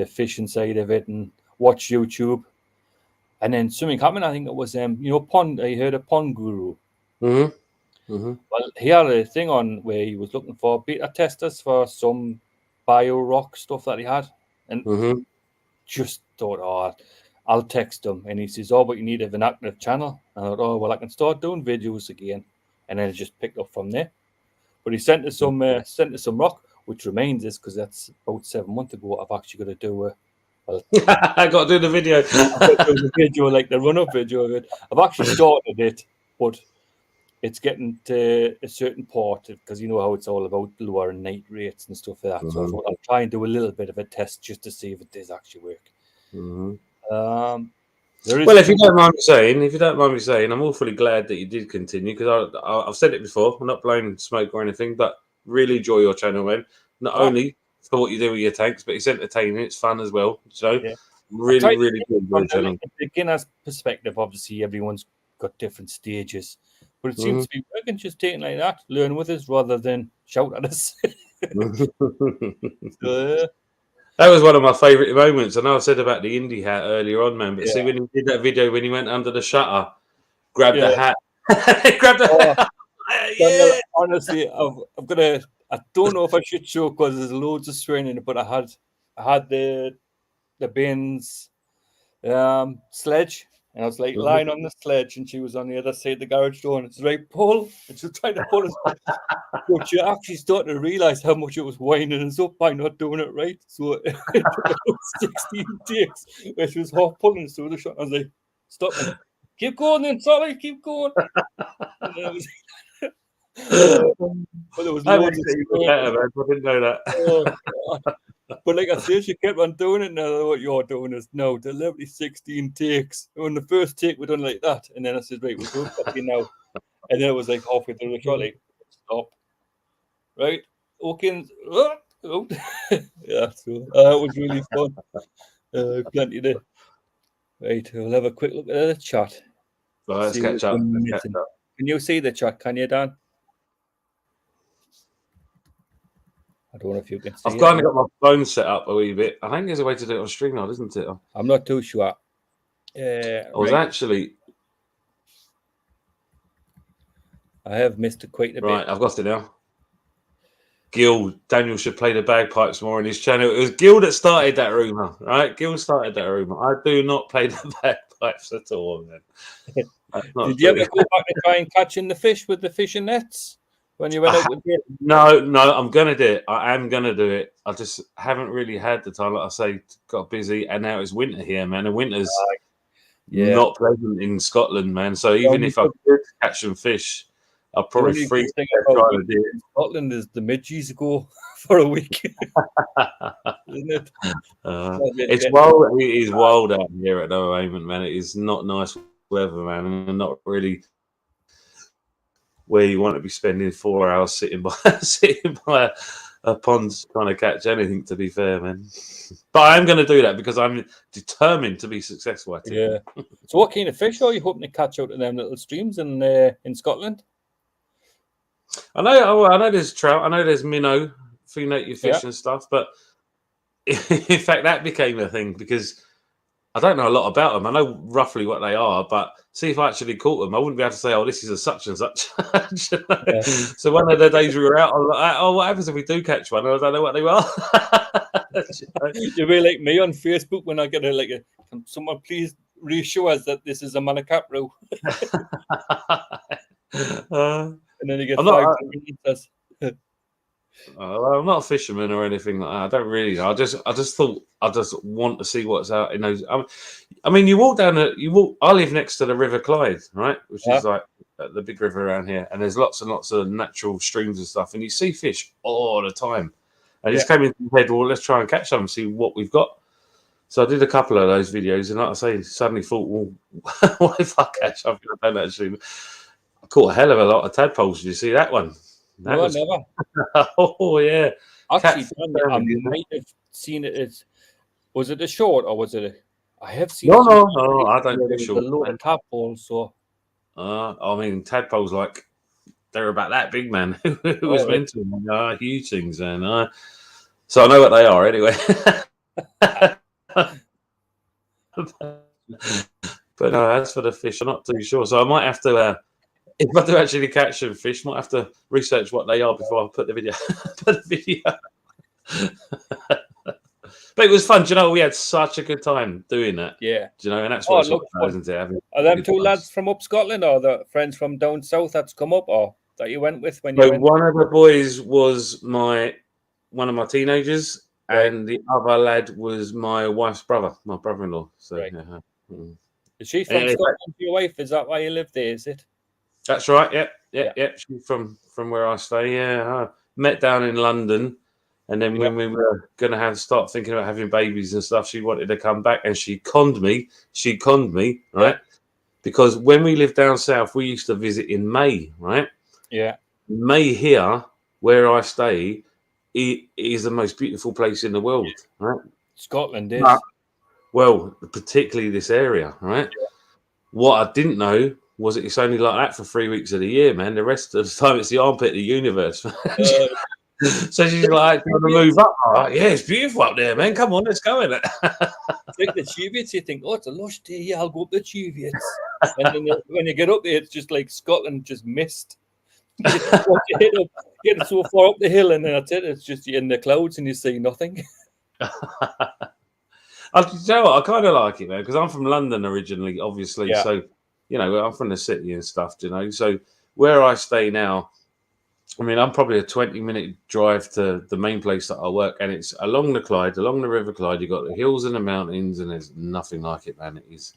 fishing side of it and watch YouTube. And then something happened. I think it was, Pond. I heard of Pond Guru. Well, he had a thing on where he was looking for beta testers for some bio rock stuff that he had, and just thought, oh, I'll text him. And he says, oh, but you need an active channel. And I thought, oh, well, I can start doing videos again. And then it just picked up from there. But he sent us some rock, which reminds us, because that's about 7 months ago. I've actually got to do I got to do the video. I've got to do the video, like the run-up video of it. I've actually started it, but it's getting to a certain part because you know how it's all about lower night rates and stuff like that. So I thought I'll try and do a little bit of a test just to see if it does actually work. Well, if you don't mind me saying, I'm awfully glad that you did continue because I've said it before. I'm not blowing smoke or anything, but really enjoy your channel, man. Not only for what you do with your tanks, but it's entertaining. It's fun as well. So really good your channel. From the beginner's perspective, obviously everyone's got different stages, but it seems to be working. Just taking like that, learn with us rather than shout at us. That was one of my favourite moments. I know I said about the indie hat earlier on, man. But see, when he did that video, when he went under the shutter, grabbed the hat, grabbed the hat. Daniel, honestly, I've got to. I don't know if I should show because there's loads of strain in it, but I had the Bain's sledge, and I was like lying on the sledge, and she was on the other side of the garage door, and it's right, pull, and she was trying to pull us, but she actually started to realise how much it was winding us up by not doing it right. So it took 16 takes where she was half pulling us through the shot. I was like, stop it. Keep going then, sorry, keep going. But there was loads of better, man. I didn't know that. But like I said, she kept on doing it. Now what you're doing is no deliberately 16 takes. On the first take, we done like that, and then I said, right, we'll do it properly now. And then it was like halfway through the shot, like stop. Right, okay. Yeah, so it was really fun. Plenty there. Right, we'll have a quick look at the chat. Right, let's catch up. Can you see the chat? Can you, Dan? I don't know if you can see I've kind of got my phone set up a wee bit. I think there's a way to do it on StreamYard, isn't it? I'm not too sure. I was actually... I have missed it quite a bit. Right, I've got it now. Daniel should play the bagpipes more on his channel. It was Gil that started that rumour, right? Gil started that rumour. I do not play the bagpipes at all, man. Did you ever go back and try and catching the fish with the fishing nets? When you went out with it? No, I'm gonna do it. I am gonna do it. I just haven't really had the time. Like I say, got busy, and now it's winter here, man. And winter's not pleasant in Scotland, man. So even if I could catch some fish, I'll probably freeze trying to do it. Scotland is the midges go for a week. Isn't it? It's wild. It is wild out here at the moment, man. It is not nice weather, man, and not really where you want to be spending 4 hours sitting by a pond trying to catch anything. To be fair, man, but I am going to do that because I'm determined to be successful at it. Yeah. So, what kind of fish are you hoping to catch out in them little streams in Scotland? I know there's trout. I know there's minnow, a few native fish and stuff, but in fact, that became a thing because I don't know a lot about them. I know roughly what they are, but see if I actually caught them, I wouldn't be able to say, "Oh, this is a such and such." Yeah. So one of the days we were out, I was like, "Oh, what happens if we do catch one?" And I don't know what they are. You'll be like me on Facebook when I get can someone please reassure us that this is a Manacapro? And then you get I'm not a fisherman or anything like that. I don't really know. I just thought I just want to see what's out in those. I mean, you walk down I live next to the River Clyde, right, which is like the big river around here, and there's lots and lots of natural streams and stuff, and you see fish all the time. I just came into my head, well, let's try and catch some and see what we've got. So I did a couple of those videos, and like I say, suddenly thought, well, what if I catch something? I don't actually. I caught a hell of a lot of tadpoles. Did you see that one? No, never. Oh yeah. Actually, I might have seen it. Was it a short or was it? I have seen. No, I don't do short. A lot of tadpoles. So. I mean, tadpoles they're about that big, man. Who was meant to? Huge things, and so I know what they are anyway. But no, as for the fish, I'm not too sure. So I might have to. If I do actually catch some fish, might have to research what they are before I put the video. But it was fun. Do you know, we had such a good time doing that. Yeah. Do you know, and that's what it's isn't it? Are them two lads from up Scotland or the friends from down south that's come up or that you went with when you went? One of the boys was one of my teenagers, and the other lad was my wife's brother, my brother-in-law. So Is she from Scotland, your wife? Is that why you live there, is it? That's right. Yeah. She's from where I stay. Yeah, I met down in London, and then when we were going to start thinking about having babies and stuff, she wanted to come back, and she conned me. Right? Because when we lived down south, we used to visit in May. Right? Yeah. May here, where I stay, is the most beautiful place in the world. Right? Scotland is. Well, particularly this area. Right? Yeah. What I didn't know was it's only like that for 3 weeks of the year, man. The rest of the time, it's the armpit of the universe. So she's like, "Do you want to move up?" I'm like, "Yeah, it's beautiful up there, man. Come on, let's go in it." It's like the Cheviots. You think, "Oh, it's a lush day. Yeah, I'll go up the Cheviots." And then when you get up there, it's just like Scotland, just mist. You get so far up the hill, and then that's it. It's just in the clouds, and you see nothing. I tell you what, I kind of like it, man, because I'm from London originally, obviously. Yeah. So, you know, I'm from the city and stuff, you know. So where I stay now, I mean, I'm probably a 20-minute drive to the main place that I work, and it's along the Clyde, along the River Clyde. You've got the hills and the mountains, and there's nothing like it, man. It is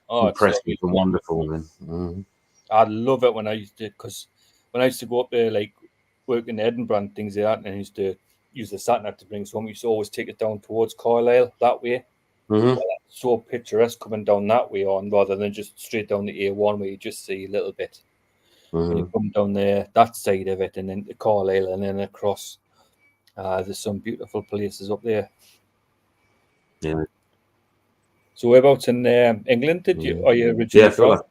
impressive and wonderful, man. Mm-hmm. I love it when I used to go up there, like, work in Edinburgh and things like that, and I used to use the sat-nav to bring us home. We used to always take it down towards Carlisle that way. Mm-hmm. So picturesque coming down that way on, rather than just straight down the A1 where you just see a little bit. Mm-hmm. When you come down there, that side of it, and then to Carlisle, and then across, there's some beautiful places up there. Yeah. So whereabouts in England are you originally from?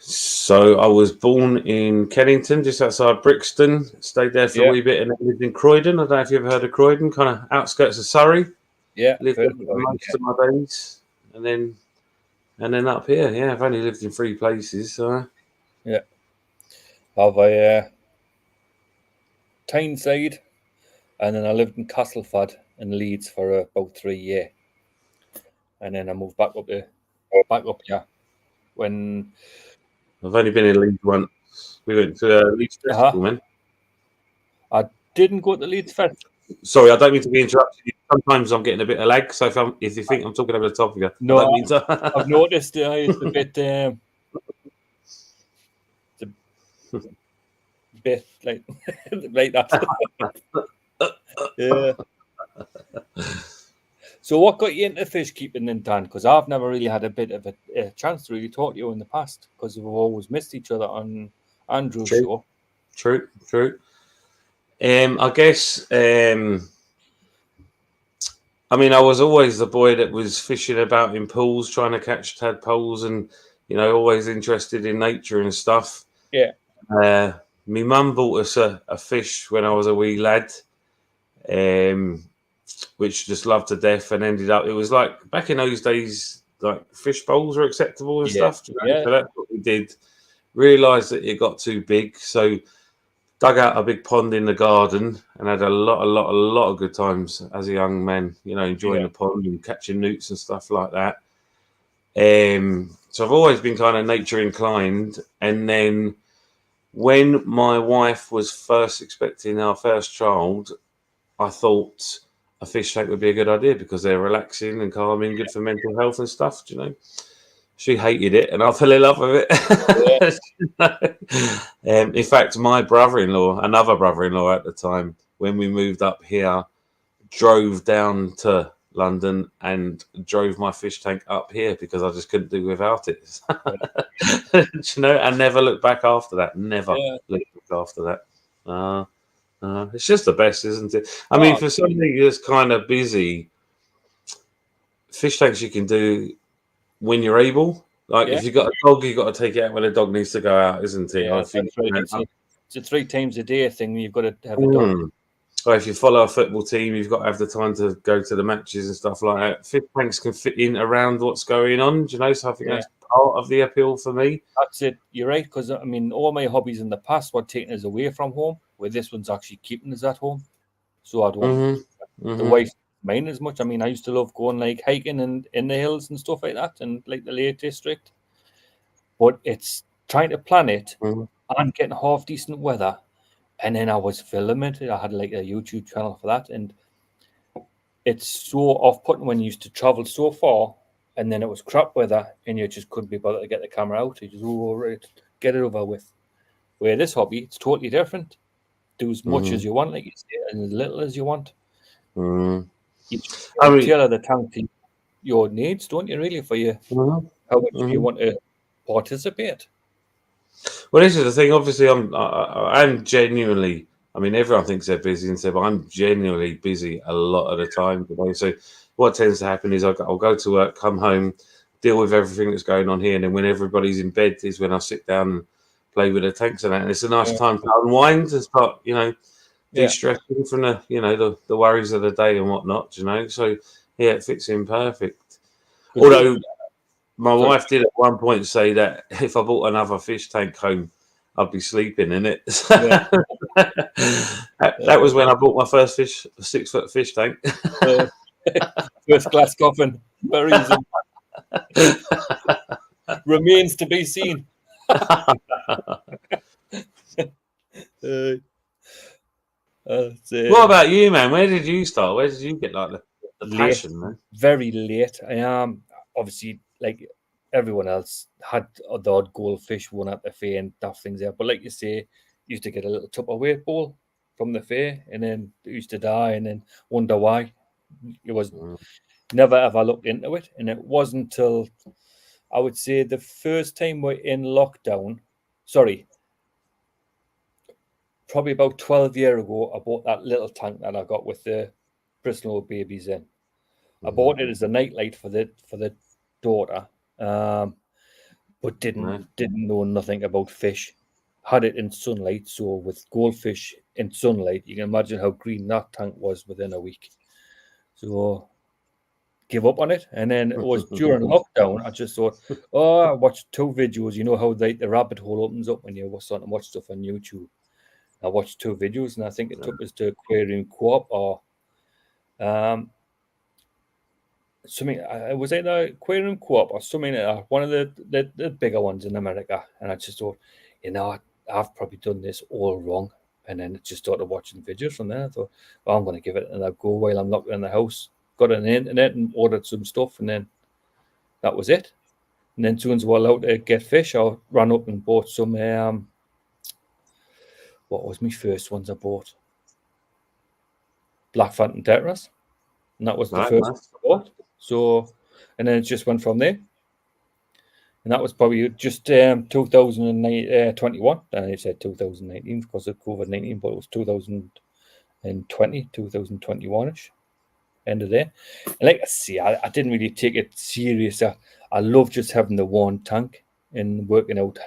So I was born in Kennington, just outside Brixton. Stayed there for a wee bit, and then lived in Croydon. I don't know if you've ever heard of Croydon, kind of outskirts of Surrey. Yeah, lived there for most of my days, and then up here. Yeah, I've only lived in 3 places. So yeah, I've a Tyneside, and then I lived in Castleford in Leeds for about 3 years, and then I moved back up here. When I've only been in Leeds once. We went to Leeds Festival, man. I didn't go to Leeds Festival. Sorry, I don't mean to be interrupting you. Sometimes I'm getting a bit of lag, so if you think I'm talking over the top of you, no, I've noticed it's a bit bit like like that. Yeah. So what got you into fish keeping then, Dan? Because I've never really had a bit of a chance to really talk to you in the past because we've always missed each other on Andrew's show. True. I guess, I mean, I was always the boy that was fishing about in pools, trying to catch tadpoles and, always interested in nature and stuff. Yeah. My mum bought us a fish when I was a wee lad, which just loved to death, and ended up, it was like back in those days, like fish bowls were acceptable and stuff. Yeah. So that's what we did. Realised that it got too big, so dug out a big pond in the garden and had a lot of good times as a young man, enjoying the pond and catching newts and stuff like that. So I've always been kind of nature inclined. And then when my wife was first expecting our first child, I thought a fish tank would be a good idea because they're relaxing and calming, good for mental health and stuff, She hated it, and I fell in love with it. Yeah. In fact, my another brother-in-law at the time, when we moved up here, drove down to London and drove my fish tank up here because I just couldn't do without it. I never looked back after that. Never looked back after that. It's just the best, isn't it? I mean, for somebody that's kind of busy, fish tanks you can do when you're able. Like if you've got a dog, you've got to take it out when the dog needs to go out, isn't it? Yeah, I think it's a 3 times a day thing. You've got to have a dog. Or if you follow a football team, you've got to have the time to go to the matches and stuff like that. Fish tanks can fit in around what's going on, So I think that's part of the appeal for me. That's it. You're right, because I mean, all my hobbies in the past were taking us away from home, where this one's actually keeping us at home. So I don't the wife mind as much. I mean, I used to love going like hiking and in the hills and stuff like that, and like the Lake District. But it's trying to plan it and getting half decent weather. And then I was filming it. I had like a YouTube channel for that. And it's so off-putting when you used to travel so far and then it was crap weather and you just couldn't be bothered to get the camera out. You just, right, get it over with. Where this hobby, it's totally different. Do as much as you want, like you say, and as little as you want. You tailor the tank to your needs, don't you, really, for you? How much do you want to participate? Well, this is the thing. Obviously, I'm genuinely. I mean, everyone thinks they're busy and stuff, but I'm genuinely busy a lot of the time today. So, what tends to happen is I'll go to work, come home, deal with everything that's going on here, and then when everybody's in bed is when I sit down and play with the tanks and that. And it's a nice time to unwind as part, de-stressing from the worries of the day and whatnot. So yeah, it fits in perfect. Although my wife did at one point say that if I bought another fish tank home, I'd be sleeping in it. That was when I bought my first 6-foot fish tank. First class coffin. Very easy. Remains to be seen. What about you, man? Where did you start? Where did you get like the passion, man? Very late. I am obviously like everyone else had the odd goldfish won at the fair and tough things there. But like you say, used to get a little Tupperware bowl from the fair and then it used to die and then wonder why. It was never ever looked into it. And it wasn't until I would say the first time we're in lockdown, probably about 12 years ago, I bought that little tank that I got with the Bristol babies in. I bought it as a nightlight for the daughter, but didn't know nothing about fish. Had it in sunlight, so with goldfish in sunlight, you can imagine how green that tank was within a week. So give up on it, and then it was during lockdown. I just thought, I watched 2 videos. You know how the rabbit hole opens up when you starting to watch stuff on YouTube. I watched 2 videos, and I think it took us to Aquarium Co-op or something. It was either Aquarium Co-op or something. One of the bigger ones in America. And I just thought, I've probably done this all wrong. And then I just started watching videos from there. I thought, well, I'm going to give it another go while I'm locked in the house. Got on the internet and ordered some stuff, and then that was it. And then as soon as we're allowed to get fish, I ran up and bought some what was my first ones I bought? Black Phantom Tetras, and that was the first one I bought. So, and then it just went from there. And that was probably just 2021. I said 2019 because of COVID-19, but it was 2020, 2021-ish, end of there. And like I see, I didn't really take it serious. I love just having the one tank and working out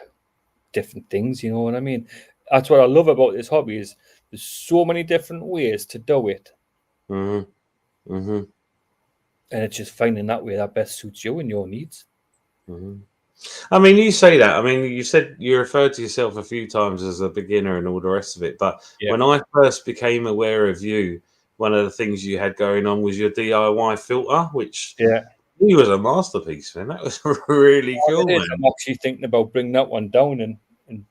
different things, you know what I mean? That's what I love about this hobby is there's so many different ways to do it. Mm-hmm. Mm-hmm. And it's just finding that way that best suits you and your needs. Mm-hmm. I mean, you say that. I mean, you said you referred to yourself a few times as a beginner and all the rest of it. But when I first became aware of you, one of the things you had going on was your DIY filter, which he was a masterpiece, man. That was really cool, man. I'm actually thinking about bringing that one down and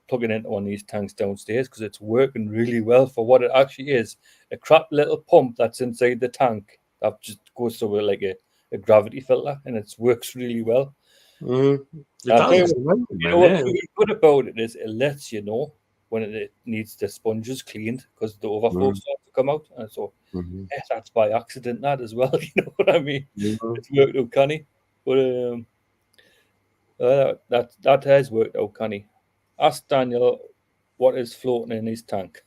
plugging into one of these tanks downstairs because it's working really well for what it actually is. A crap little pump that's inside the tank that just goes through like a gravity filter, and it works really well. What's really good about it is it lets you know when it needs the sponges cleaned because the overflow starts to come out. And so that's by accident, that as well. You know what I mean? It's worked out canny. But that has worked out canny. Ask Daniel what is floating in his tank.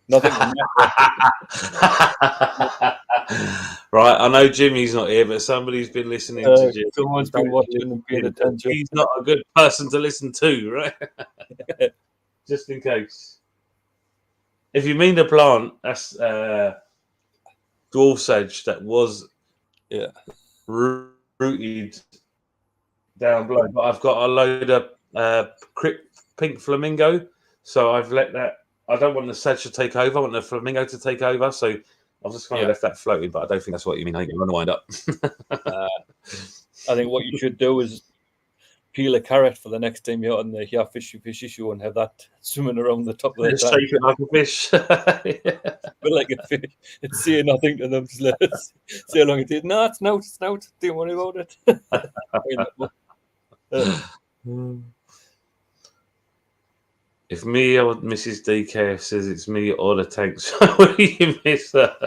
Nothing. Right, I know Jimmy's not here, but somebody's been listening to Jimmy. Someone's been watching and paying attention. He's not a good person to listen to, right? Just in case. If you mean the plant, that's dwarf sage that was rooted down below. But I've got a load of pink flamingo, so I've let that. I don't want the sage to take over. I want the flamingo to take over. So I've just kind of left that floating, but I don't think that's what you mean. I think you're going to wind up. I think what you should do is peel a carrot for the next time you're on the fishy show and have that swimming around the top of the tank. Shake it like a fish. But like a fish. It's saying nothing to them. Just let it see how long it is. No, it's out. Don't worry about it. If me or Mrs. DKF says it's me or the tanks, what do you miss that?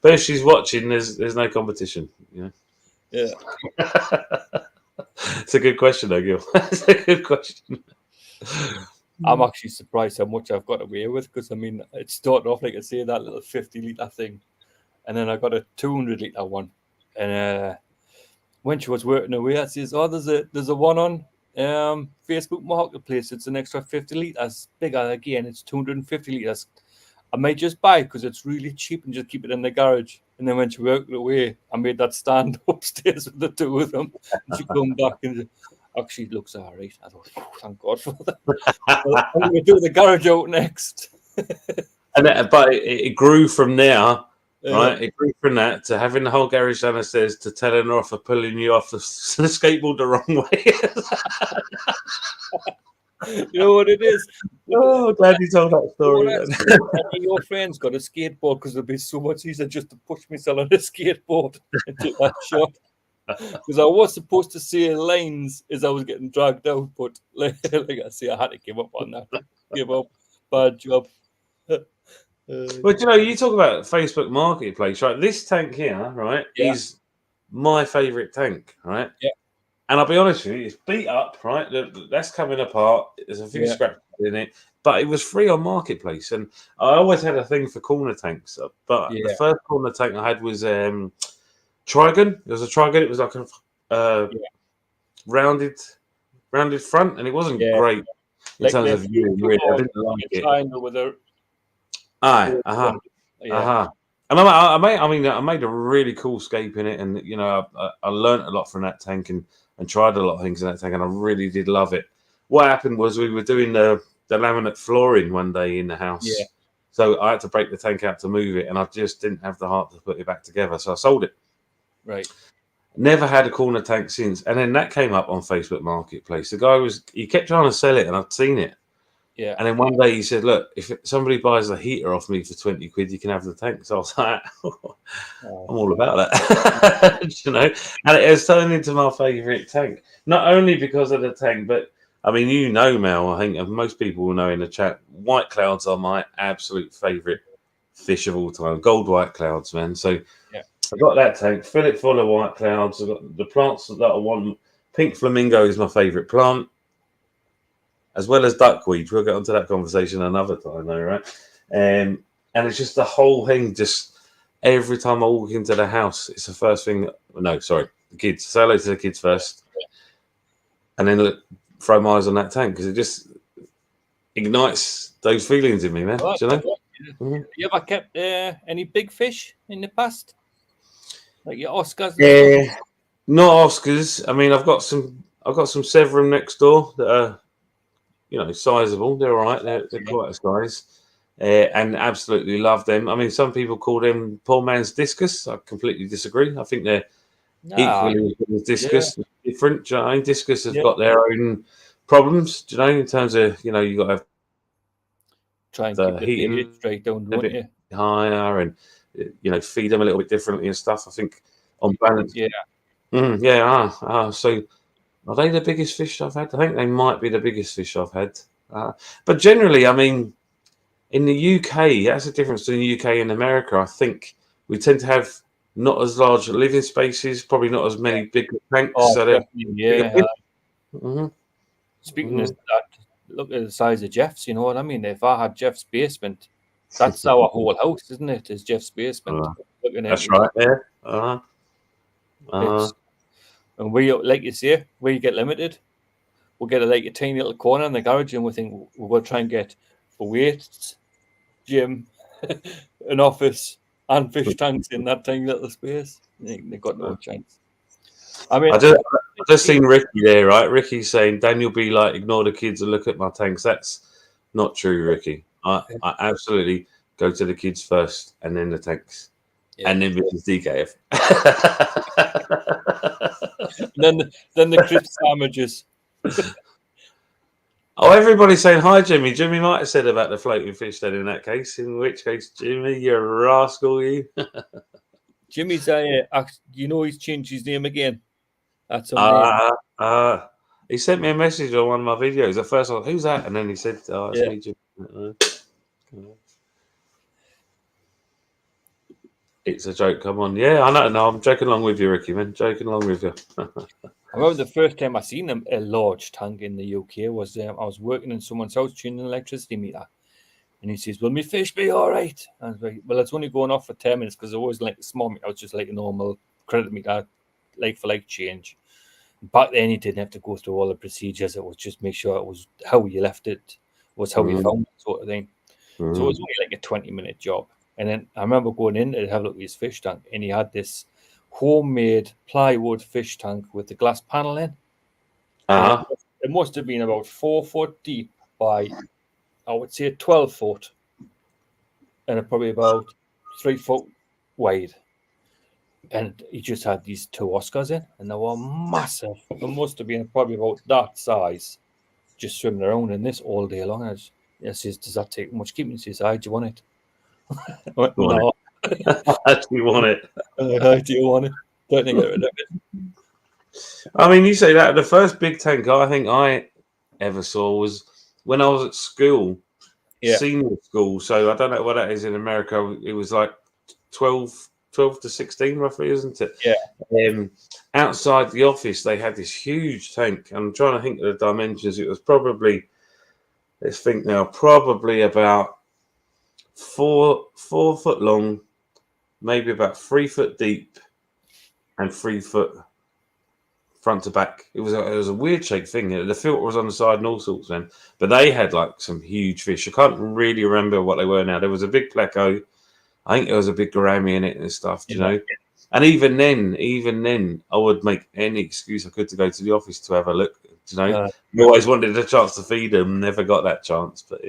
But if she's watching, there's no competition. You know? Yeah. It's a good question, though, Gil. It's a good question. I'm actually surprised how much I've got away with because I mean, it started off like I say that little 50-litre thing. And then I got a 200-litre one. And when she was working away, I says, "Oh, there's a one on Facebook Marketplace. It's an extra 50 litres bigger again. It's 250 litres. I might just buy it because it's really cheap and just keep it in the garage." And then when she worked away, I made that stand upstairs with the two of them. And she come back and actually it looks all right. I thought, thank God for that. I'm going to do the garage out next. But it grew from there. Right, it grew from that to having the whole garage downstairs to telling her off for pulling you off the skateboard the wrong way. You know what it is? Oh, glad you told that story. Your friend's got a skateboard because it'd be so much easier just to push myself on a skateboard and take that shot. Because I was supposed to see lines as I was getting dragged out, but like I say, I had to give up on that. Give up. Bad job. But you know, you talk about Facebook Marketplace, right? This tank here, right, is my favourite tank, right? Yeah. And I'll be honest with you, it's beat up, right? That's coming apart. There's a few scraps in it, but it was free on Marketplace. And I always had a thing for corner tanks, but the first corner tank I had was Trigon. It was a Trigon. It was like a rounded front, and it wasn't great in terms of viewing. Really, I didn't like it. With a And I made a really cool scape in it, and you know, I learned a lot from that tank and tried a lot of things in that tank, and I really did love it. What happened was we were doing the laminate flooring one day in the house, so I had to break the tank out to move it, and I just didn't have the heart to put it back together, so I sold it. Right. Never had a corner tank since, and then that came up on Facebook Marketplace. The guy he kept trying to sell it, and I'd seen it. Yeah. And then one day he said, "Look, if somebody buys the heater off me for 20 quid, you can have the tank." So I was like, I'm all about that, you know. And it has turned into my favourite tank, not only because of the tank, but I mean, you know, Mel. I think most people will know in the chat. White clouds are my absolute favourite fish of all time. Gold white clouds, man. So Yeah. I got that tank, fill it full of white clouds. I've got the plants that I want. Pink flamingo is my favourite plant, as well as duckweed. We'll get onto that conversation another time, though, right? And it's just the whole thing. Just every time I walk into the house, it's the first thing. No, sorry, the kids. Say hello to the kids first, and then look, throw my eyes on that tank because it just ignites those feelings in me, man. Right. Do you know? Have you ever kept any big fish in the past, like your Oscars? Yeah, not Oscars. I mean, I've got some Severum next door that are, you know, sizable. They're all right. They're quite a size. And absolutely love them. I mean, some people call them poor man's discus. I completely disagree. I think they're equally as discus, different. Do you know what I mean? Discus have got their own problems. Do you know, in terms of, you know, you got to have Try and the keep the heating pH straight down, a don't bit you? higher, and you know, feed them a little bit differently and stuff. I think on balance, Yeah. So are they the biggest fish I've had? I think they might be the biggest fish I've had. But generally, I mean, in the UK, that's the difference between the UK and America. I think we tend to have not as large living spaces, probably not as many big tanks. Oh, So definitely. Yeah. mm-hmm. Speaking of that, look at the size of Jeff's. You know what I mean? If I had Jeff's basement, that's our whole house, isn't it? Is Jeff's basement? Looking That's at right. Yeah. it's, and we, like you say, we get limited. We'll get like a tiny little corner in the garage, and we think we'll try and get a weights, gym, an office, and fish tanks in that tiny little space. They've got no chance. I mean, I just seen Ricky there, right? Ricky's saying, Daniel be like, ignore the kids and look at my tanks. That's not true, Ricky. I absolutely go to the kids first and then the tanks. Yeah. And then Mrs. DKF. then the crisp sandwiches. Oh, everybody's saying hi, Jimmy. Jimmy might have said about the floating fish then in that case. In which case, Jimmy, you rascal, you. Jimmy's, you know, he's changed his name again. That's he sent me a message on one of my videos. At first, I was like, who's that? And then he said, oh, it's me, Jimmy. It's a joke. Come on. Yeah, I know. No, I'm joking along with you, Ricky, man. Joking along with you. I remember the first time I seen a large tank in the UK was I was working in someone's house tuning an electricity meter. And he says, will my fish be all right? I was like, well, it's only going off for 10 minutes because it was like a small meter. It was just like a normal credit meter, like for like change. Back then, you didn't have to go through all the procedures. It was just make sure it was how you left it, was how you found it, sort of thing. So it was only like a 20-minute job. And then I remember going in to have a look at his fish tank, and he had this homemade plywood fish tank with the glass panel in. It must have been about 4 foot deep by, I would say, 12 foot, and probably about 3 foot wide. And he just had these 2 Oscars in, and they were massive. It must have been probably about that size, just swimming around in this all day long. I says, does that take much keeping? He says, do you want it? I went, no. Do you want it? Do you want it? Don't think get rid of it. I mean, you say that. The first big tank I think I ever saw was when I was at school, senior school. So I don't know what that is in America. It was like 12 to 16 roughly, isn't it? Yeah. Outside the office, they had this huge tank. I'm trying to think of the dimensions. It was probably, let's think now, probably about 4 foot long, maybe about 3 foot deep, and 3 foot front to back. It was a weird shaped thing. The filter was on the side and all sorts, man. But they had like some huge fish. I can't really remember what they were now. There was a big pleco. I think there was a big gourami in it and stuff, you know. And even then, I would make any excuse I could to go to the office to have a look. You know, you always wanted a chance to feed them, never got that chance. But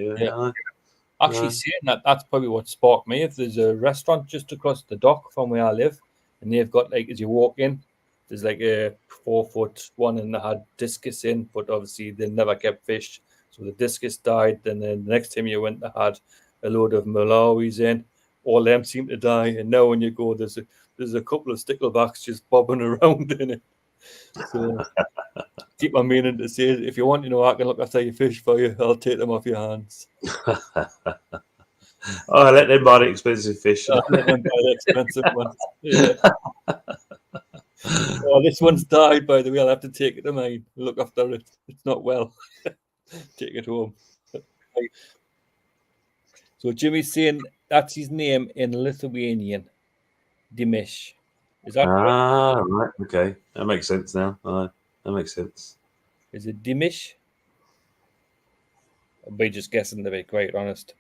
actually, saying that, that's probably what sparked me. If there's a restaurant just across the dock from where I live, and they've got like as you walk in, there's like a 4 foot one, and they had discus in, but obviously they never kept fish. So the discus died. Then the next time you went, they had a load of Malawis in. All them seem to die. And now when you go, there's a couple of sticklebacks just bobbing around in it. So keep on meaning to say, if you want, I can look after your fish for you. I'll take them off your hands. Oh, let them buy the expensive fish. Let them buy the expensive ones. Yeah. Oh, this one's died, by the way. I'll have to take it to mine. Look after it. It's not well. Take it home. So Jimmy's saying that's his name in Lithuanian. Dimish. Is that correct? Right. Okay. That makes sense now. That makes sense. Is it Dimish? I'll be just guessing, to be quite honest.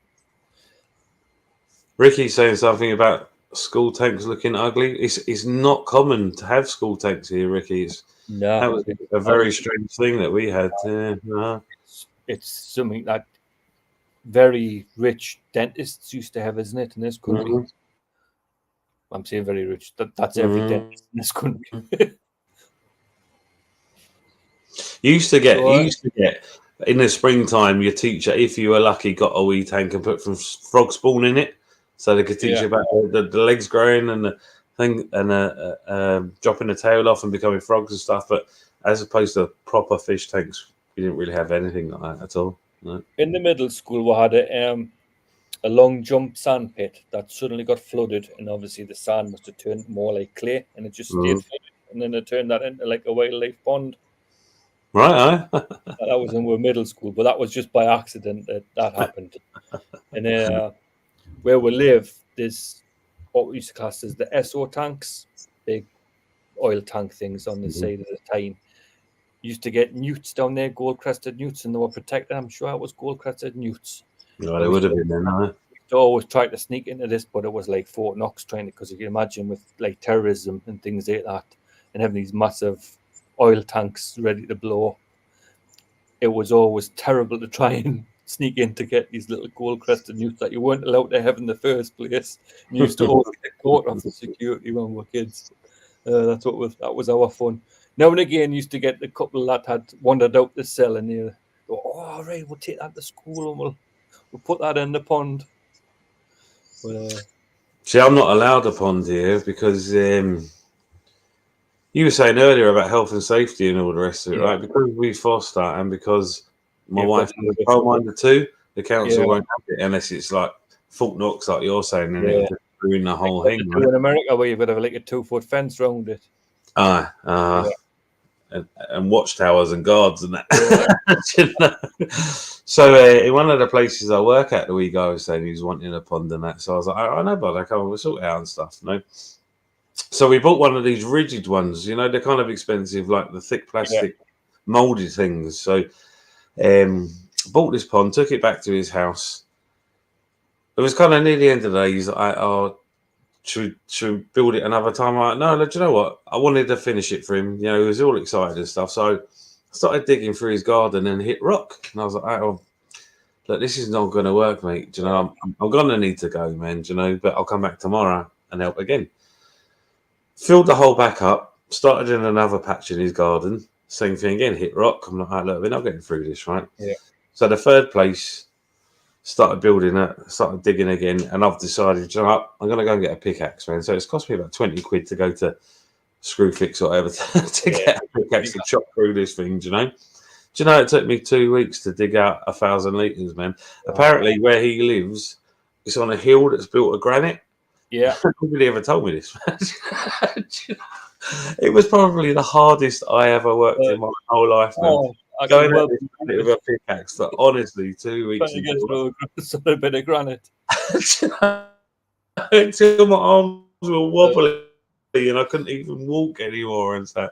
Ricky's saying something about school tanks looking ugly. It's not common to have school tanks here, Ricky. That was a very strange thing that we had. It's something that very rich dentists used to have, isn't it, in this country? Mm-hmm. I'm saying very rich. That's every dentist in this country. You used to get in the springtime. Your teacher, if you were lucky, got a wee tank and put some frog spawn in it, so they could teach you about the legs growing and the thing and dropping the tail off and becoming frogs and stuff. But as opposed to proper fish tanks, we didn't really have anything like that at all. No. In the middle school, we had a long jump sand pit that suddenly got flooded, and obviously the sand must have turned more like clay, and it just stayed flooded, and then it turned that into like a wildlife pond. Right. That was in our middle school, but that was just by accident that happened. And where we live, there's what we used to class as the SO tanks, big oil tank things on the side of the time. Used to get newts down there, gold-crested newts, and they were protected. I'm sure it was gold-crested newts. No, they would have been then, huh? We always tried to sneak into this, but it was like Fort Knox trying to, because you can imagine with like terrorism and things like that, and having these massive oil tanks ready to blow. It was always terrible to try and sneak in to get these little gold-crested newts that you weren't allowed to have in the first place. And you used to always get caught off the security when we were kids. That was our fun. Now and again, used to get the couple that had wandered out the cell, and you go, "Oh, right, we'll take that to school and we'll put that in the pond." But, see, I'm not allowed a pond here because you were saying earlier about health and safety and all the rest of it, right? Because we foster and because my wife is a childminder too, the council won't have it unless it's like Fort Knox, like you're saying, and it'll just ruin the whole thing. Right? In America, where you've got to have like a 2-foot fence around it. And watchtowers and guards and that. So in one of the places I work at, the wee guy was saying he was wanting a pond and that. So I was like, I know, bud, I come on, we'll sort it out and stuff. So we bought one of these rigid ones. They're kind of expensive, like the thick plastic molded things. So bought this pond, took it back to his house. It was kind of near the end of the day. He's like, should we build it another time? I'm like, no, do you know what? I wanted to finish it for him. He was all excited and stuff. So I started digging through his garden and hit rock. And I was like, look, this is not going to work, mate. I'm going to need to go, man. But I'll come back tomorrow and help again. Filled the hole back up. Started in another patch in his garden. Same thing again, hit rock. I'm like, look, we're not getting through this, right? Yeah. So the third place, started building it, started digging again, and I've decided, I'm going to go and get a pickaxe, man. So it's cost me about 20 quid to go to Screwfix or whatever to get a pickaxe to chop through this thing, Do you know it took me 2 weeks to dig out 1,000 litres, man. Apparently, where he lives, it's on a hill that's built of granite. Yeah. Nobody ever told me this, man. It was probably the hardest I ever worked in my whole life, man. Going at this with a pickaxe for honestly 2 weeks. A bit of granite. Until my arms were wobbly and I couldn't even walk anymore and so.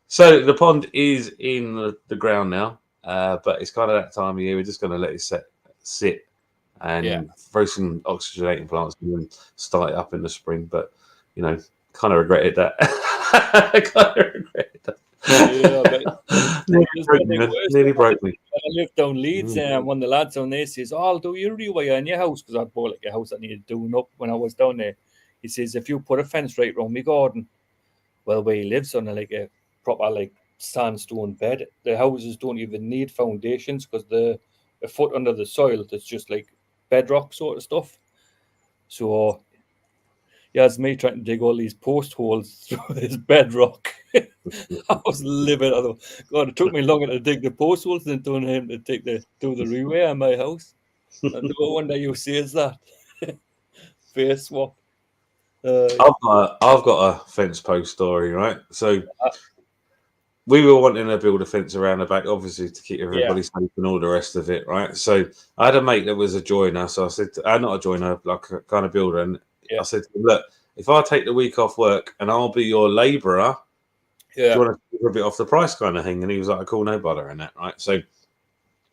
So the pond is in the ground now, but it's kind of that time of year. We're just going to let it sit and throw some oxygenating plants and start it up in the spring. But kind of regretted that. Nearly broke me. I lived down Leeds, and one of the lads down there says, I'll do your rewire in your house, because I bought like a house that needed doing up when I was down there. He says, if you put a fence right around my garden, well, where he lives on like a proper like sandstone bed. The houses don't even need foundations because they're a foot under the soil. It's just like bedrock sort of stuff. So yeah, it's me trying to dig all these post holes through this bedrock. I was livid. God, it took me longer to dig the post holes than doing him to do the rewire in my house. And no wonder you say is that. Face swap. I've got a fence post story, right? So we were wanting to build a fence around the back, obviously to keep everybody safe and all the rest of it, right? So I had a mate that was a joiner, so I said, not a joiner, like a kind of builder, and I said, look, if I take the week off work and I'll be your labourer, do you want to give a bit off the price kind of thing? And he was like, cool, no bother in that, right? So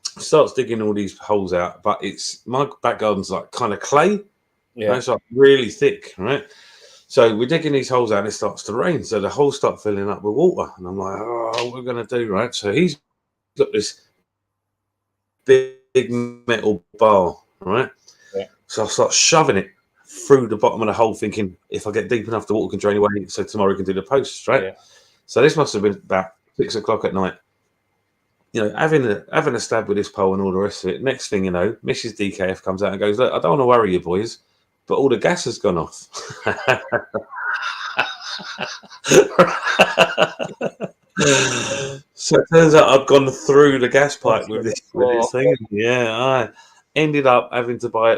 starts digging all these holes out, but my back garden's like kind of clay. Yeah, it's like really thick, right? So we're digging these holes out and it starts to rain. So the holes start filling up with water. And I'm like, oh, what are we going to do, right? So he's got this big metal bar, right? Yeah. So I start shoving it through the bottom of the hole thinking if I get deep enough, the water can drain away so tomorrow we can do the posts, right? Yeah. So this must have been about 6 o'clock at night. You know, having a stab with this pole and all the rest of it. Next thing you know, Mrs. DKF comes out and goes, look, I don't want to worry you boys, but all the gas has gone off. So it turns out I've gone through the gas pipe with this thing. Yeah, I ended up having to buy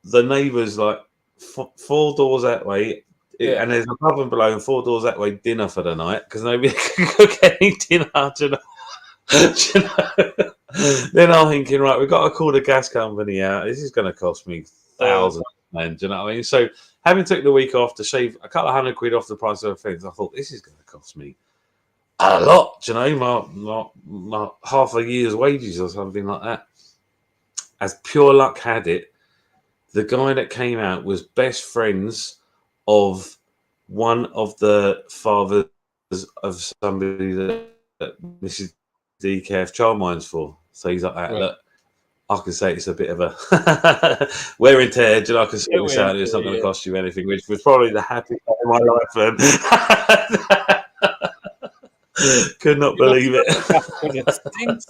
the neighbours like 4 doors that way. And there's above and below and 4 doors that way dinner for the night because nobody can cook any dinner. Then I'm thinking, right, we've got to call the gas company out. This is going to cost me thousands, man. Do you know what I mean? So, having took the week off to shave a couple of £100 off the price of a fence, I thought this is going to cost me a lot. Do you know, my half a year's wages or something like that. As pure luck had it, the guy that came out was best friends of one of the fathers of somebody that Mrs. DKF childminds for. So he's like, look, I can say it's a bit of a wear and tear. Do you know, I can sort this out. It's not going to cost you anything, which was probably the happiest day of my life. Could not believe it. It stinks.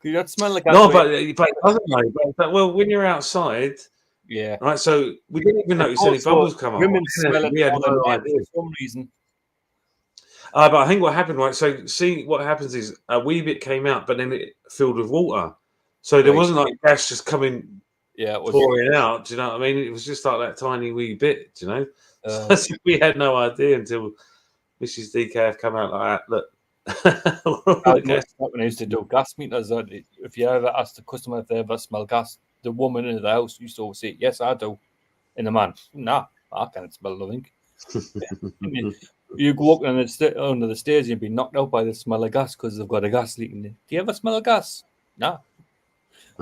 You don't smell like no, but it doesn't, mate. But, well, when you're outside, right. So we didn't even notice any bubbles come up. Women smell it. We had no idea for some reason. But I think what happened, right? So, see, what happens is a wee bit came out, but then it filled with water. So there wasn't like gas just coming, pouring out. Do you know what I mean? It was just like that tiny wee bit. Do you know? So we had no idea until Mrs. DKF come out like that. Look, when I used to do gas meters, if you ever asked the customer if they ever smell gas, the woman in the house used to always say, "Yes, I do," and the man, "Nah, I can't smell nothing." You go up under the stairs, you'd be knocked out by the smell of gas because they've got a gas leak in there. Do you ever smell of gas? Nah.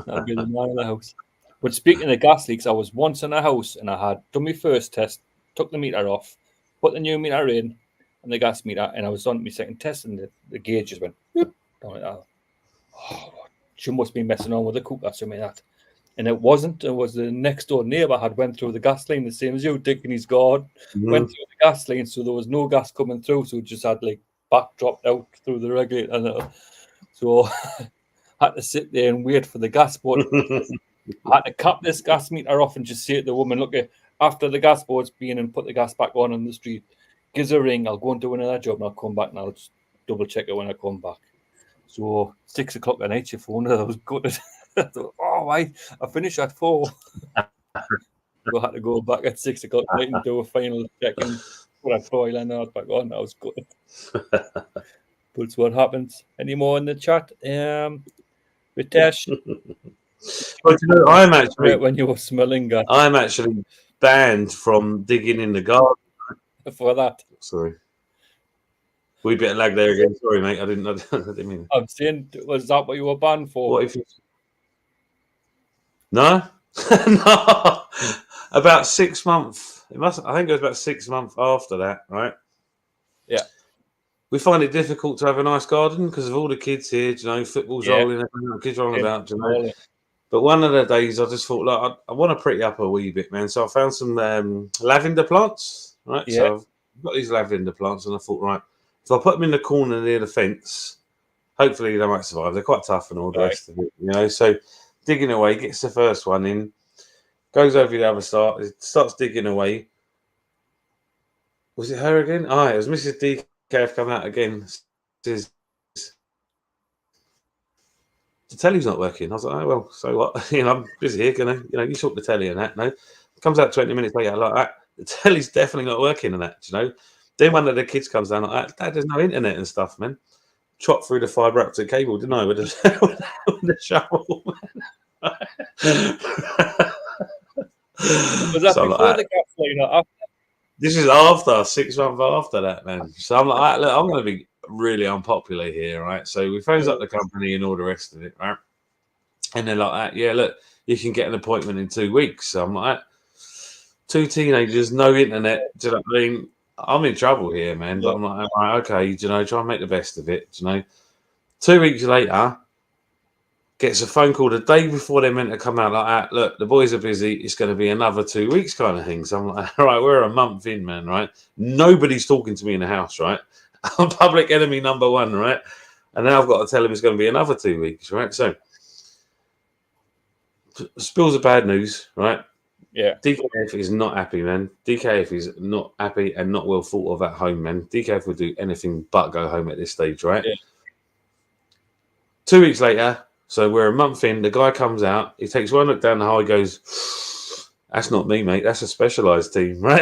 That'd be the man in the house. But speaking of gas leaks, I was once in a house and I had done my first test, took the meter off, put the new meter in, and the gas meter, and I was on my second test, and the gauge just went, whoop, like that. Oh, she must be messing on with the cooker, something like that. And it wasn't. It was the next door neighbour had went through the gas line, the same as you, digging his garden, went through the gas line, so there was no gas coming through, so it just had like back dropped out through the regulator. And so I had to sit there and wait for the gas board. I had to cap this gas meter off and just say to the woman, look, after the gas board's been and put the gas back on the street, give us a ring, I'll go and do another job and I'll come back and I'll just double check it when I come back. So 6 o'clock at night, she phoned her, I was gutted. I thought, I finished at 4. I had to go back at 6 o'clock at night and do a final check and put a foil and that back on. I was gutted. That's what happens. Any more in the chat? Ritesh? But you know, I'm actually when you were smelling gas. I'm actually banned from digging in the garden. For that. Sorry. Wee bit of lag there again. Sorry, mate. I didn't mean it. I'm saying, was that what you were banned for? What if you... No? No. About 6 months. I think it was about 6 months after that, right? Yeah. We find it difficult to have a nice garden because of all the kids here, you know, football's rolling, kids rolling about, you know. But one of the days I just thought, like, I want to pretty up a wee bit, man. So I found some lavender plants, right? Yeah. So I've got these lavender plants and I thought, right, So I put them in the corner near the fence. Hopefully they might survive. They're quite tough and all the rest of it, you know. So digging away, gets the first one in, goes over the other side, it starts digging away. Was it her again? Oh, it was Mrs. DKF come out again. Says, the telly's not working. I was like, oh, well, so what? You know, I'm busy here. You sort the telly and that. No, comes out 20 minutes later like that. The telly's definitely not working and that, you know. Then one of the kids comes down like that. Dad, there's no internet and stuff, man. Chopped through the fibre optic cable, didn't I, with the shovel. Was that before the gap line or after? This is after 6 months after that, man. So I'm like, look, I'm going to be really unpopular here, right? So we phones up the company and all the rest of it, right? And they're like, yeah, look, you can get an appointment in 2 weeks. So I'm like, 2 teenagers, no internet. Do you know what I mean? I'm in trouble here, man. But I'm like, right, okay, try and make the best of it. 2 weeks later, gets a phone call the day before they're meant to come out like that. Look, the boys are busy. It's going to be another 2 weeks kind of thing. So I'm like, all right, we're a month in, man, right? Nobody's talking to me in the house, right? I'm public enemy number one, right? And now I've got to tell him it's going to be another 2 weeks, right? So spills of bad news, right? Yeah. DKF is not happy, man. DKF is not happy and not well thought of at home, man. DKF would do anything but go home at this stage, right? Yeah. 2 weeks later, so we're a month in, the guy comes out, he takes one look down the hole, he goes, that's not me, mate, that's a specialised team, right?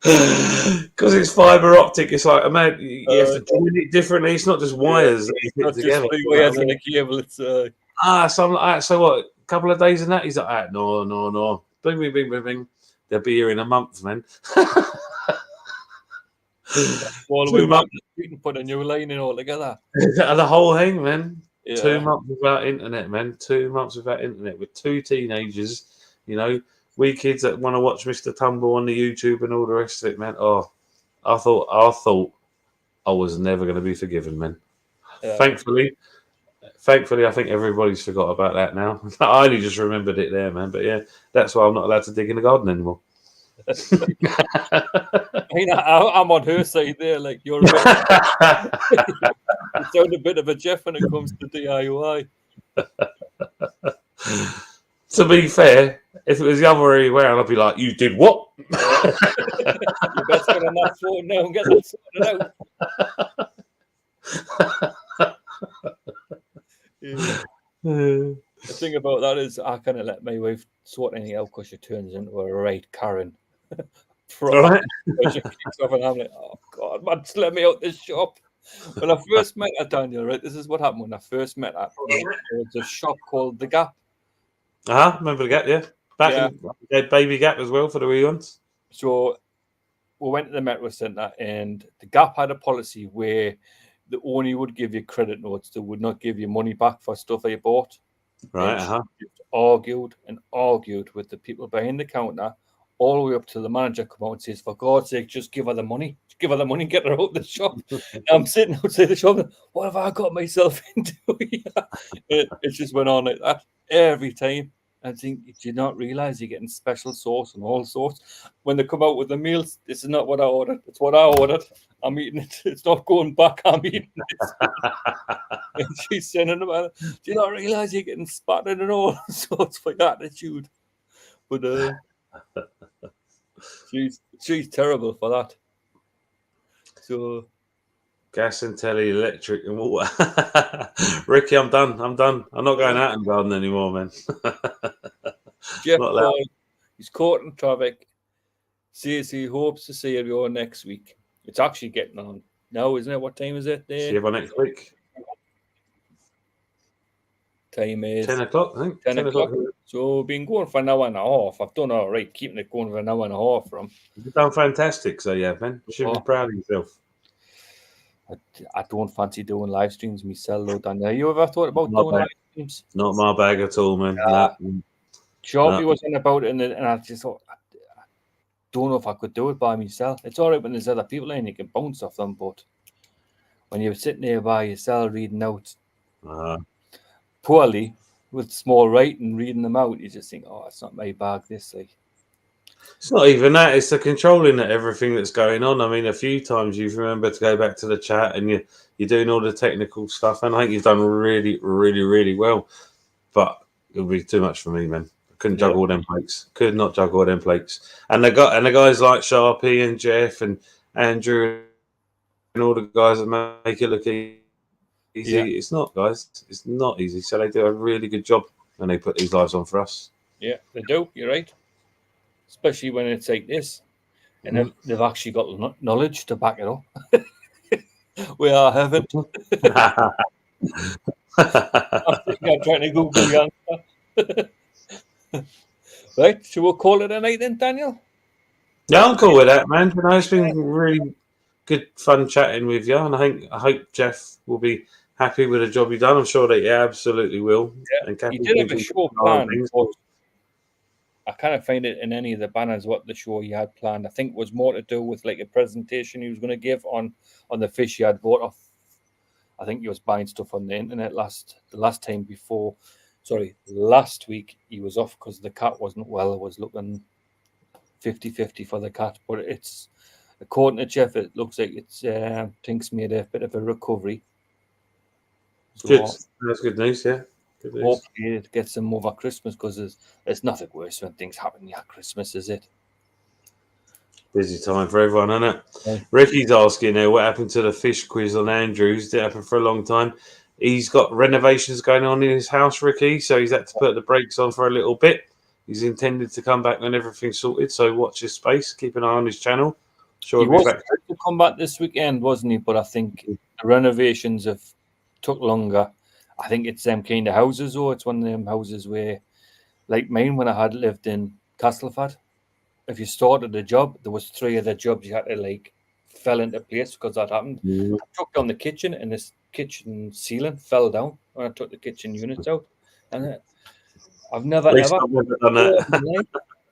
Because it's fibre optic, it's like, man, you have to join it differently, it's not just wires that you put together. Just 3 wires and a cable, it's... so I'm like, so what, a couple of days in that? He's like, no. Bing, bing, bing, bing, bing. They'll be here in a month, man. All the way back to the street and put a new line in all together. The whole thing, man. Yeah. 2 months without internet, man. 2 months without internet with 2 teenagers. We kids that want to watch Mr. Tumble on the YouTube and all the rest of it, man. Oh, I thought I was never going to be forgiven, man. Yeah. Thankfully, I think everybody's forgot about that now. I only just remembered it there, man. But yeah, that's why I'm not allowed to dig in the garden anymore. I'm on her side there. Like you're you sound a bit of a Jeff when it comes to DIY. To be fair, if it was the other way around, I'd be like, "You did what?" You best get on that phone now and get that sorted out. The thing about that is, I kind of let my wife sort anything out because she turns into a right Karen. Right. She kicks off and I'm like, oh God, man, just let me out this shop. When I first met her, Daniel, right, this is what happened when I first met her. There was a shop called The Gap. Remember The Gap, yeah. Back in Baby Gap as well for the wee ones. So we went to the Metro Centre and The Gap had a policy where they only would give you credit notes. They would not give you money back for stuff that you bought. Right, Argued with the people behind the counter all the way up to the manager come out and says, for God's sake, just give her the money. Just give her the money and get her out of the shop. And I'm sitting outside the shop and, what have I got myself into here? It just went on like that every time. I think, did you not realise you're getting special sauce and all sorts? When they come out with the meals, this is not what I ordered. It's what I ordered. I'm eating it. It's not going back. I'm eating it. And she's sending them out. Do you not realise you're getting spotted and all sorts for your attitude? But she's terrible for that. So gas and telly, electric and water. Ricky, I'm done. I'm not going out in the garden anymore, man. Jeff Paul, he's caught in traffic. Says he hopes to see everyone next week. It's actually getting on now, isn't it? What time is it? See you next week. Time is 10 o'clock, I think. 10 o'clock. So we've been going for an hour and a half. I've done all right keeping it going for an hour and a half from. You've done fantastic, so yeah, man. You should be proud of yourself. I don't fancy doing live streams myself, though, Daniel. You ever thought about doing live streams? Not my bag at all, man. Sharpie was in about it, and I just thought, I don't know if I could do it by myself. It's all right when there's other people in, you can bounce off them, but when you're sitting there by yourself reading out poorly with small writing, reading them out, you just think, oh, it's not my bag, this. Like. It's not even that; it's the controlling of everything that's going on. I mean, a few times you've remembered to go back to the chat, and you're doing all the technical stuff, and I think you've done really, really, really well. But it would be too much for me, man. I couldn't juggle all them plates. Could not juggle all them plates. And the guys like Sharpie and Jeff and Andrew and all the guys that make it look easy. Yeah. It's not, guys. It's not easy. So they do a really good job when they put these lives on for us. Yeah, they do. You're right. Especially when it's like this. And they've actually got knowledge to back it up. We are heaven. I think I'm trying to Google the answer. Right, so we'll call it a night then, Daniel? Yeah, I'm cool with that, man. You know, it's been really good fun chatting with you, and I hope Jeff will be happy with the job you've done. I'm sure that he absolutely will. Yeah, And Kathy he did have a show planned, things. but I can't find it in any of the banners what the show he had planned. I think it was more to do with like a presentation he was going to give on the fish he had bought off. I think he was buying stuff on the internet last week he was off because the cat wasn't well. It was looking 50-50 for the cat, but it's, according to Jeff, it looks like it's Tink's made a bit of a recovery. So Good. That's good news, yeah. Good news. Hopefully it gets them over Christmas, because there's nothing worse when things happen at Christmas, is it? Busy time for everyone, isn't it? Yeah. Ricky's asking there what happened to the fish quiz on Andrews. Did it happen for a long time? He's got renovations going on in his house, Ricky, so he's had to put the brakes on for a little bit. He's intended to come back when everything's sorted, so watch his space. Keep an eye on his channel. Sure, He was supposed to come back this weekend, wasn't he? But I think the renovations have took longer. I think it's them kind of houses, though. It's one of them houses where, like mine, when I had lived in Castleford, if you started a job, there was 3 other jobs you had to like fell into place because that happened. Mm-hmm. I took down the kitchen, and this kitchen ceiling fell down when I took the kitchen units out, and I've never ever done that.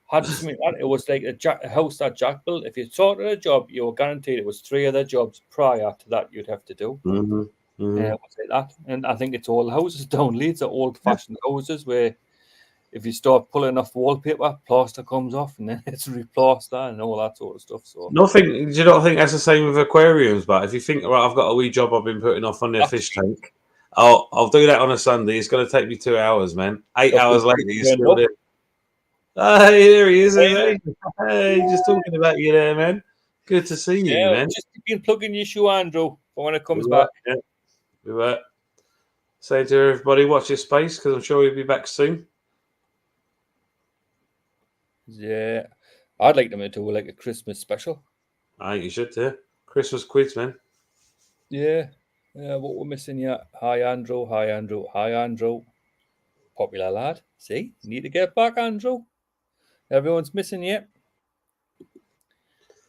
had something like that. It was like a house that Jack built. If you started a job, you were guaranteed it was 3 other jobs prior to that you'd have to do. Mm-hmm. Mm-hmm. It was like that. And I think it's all houses down Leeds are old-fashioned houses where if you start pulling off wallpaper, plaster comes off, and then it's replaster and all that sort of stuff. So Do you not think that's the same with aquariums? But if you think, right, I've got a wee job I've been putting off on their fish tank, I'll do that on a Sunday. It's going to take me 2 hours, man. 8 hours later, you're still there. Hey, there he is. Hey, just talking about you there, man. Good to see you, man. Just been plugging your shoe, Andrew, for when it comes back. Yeah, we were. Say to everybody, watch your space, because I'm sure he'll be back soon. Yeah, I'd like them to do like a Christmas special. I think you should, yeah. Christmas quiz, man. Yeah. What we're missing yet? Hi, Andrew. Hi, Andrew. Hi, Andrew. Popular lad. See, need to get back, Andrew. Everyone's missing yet.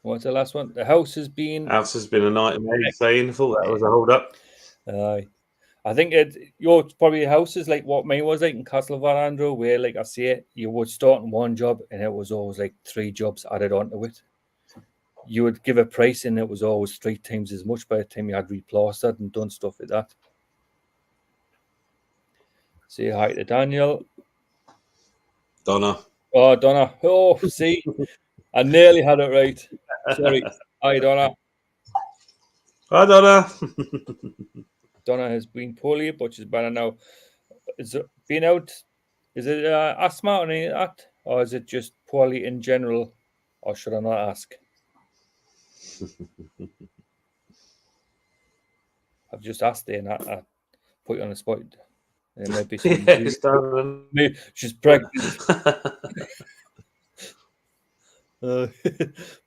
What's the last one? The house has been a nightmare. Saying, thought that was a hold up. I think your probably houses like what mine was like in Castleford, Andrew, where like I see it, you would start in one job and it was always like 3 jobs added onto it. You would give a price and it was always 3 times as much by the time you had replastered and done stuff like that. Say hi to Daniel. Donna. Oh, Donna. Oh, see, I nearly had it right. Sorry. Hi, Donna. Hi, Donna. Donna has been poorly, but she's better now. Is it been out? Is it asthma or anything like that? Or is it just poorly in general? Or should I not ask? I've just asked her and I put you on the spot. There might be some maybe she's pregnant.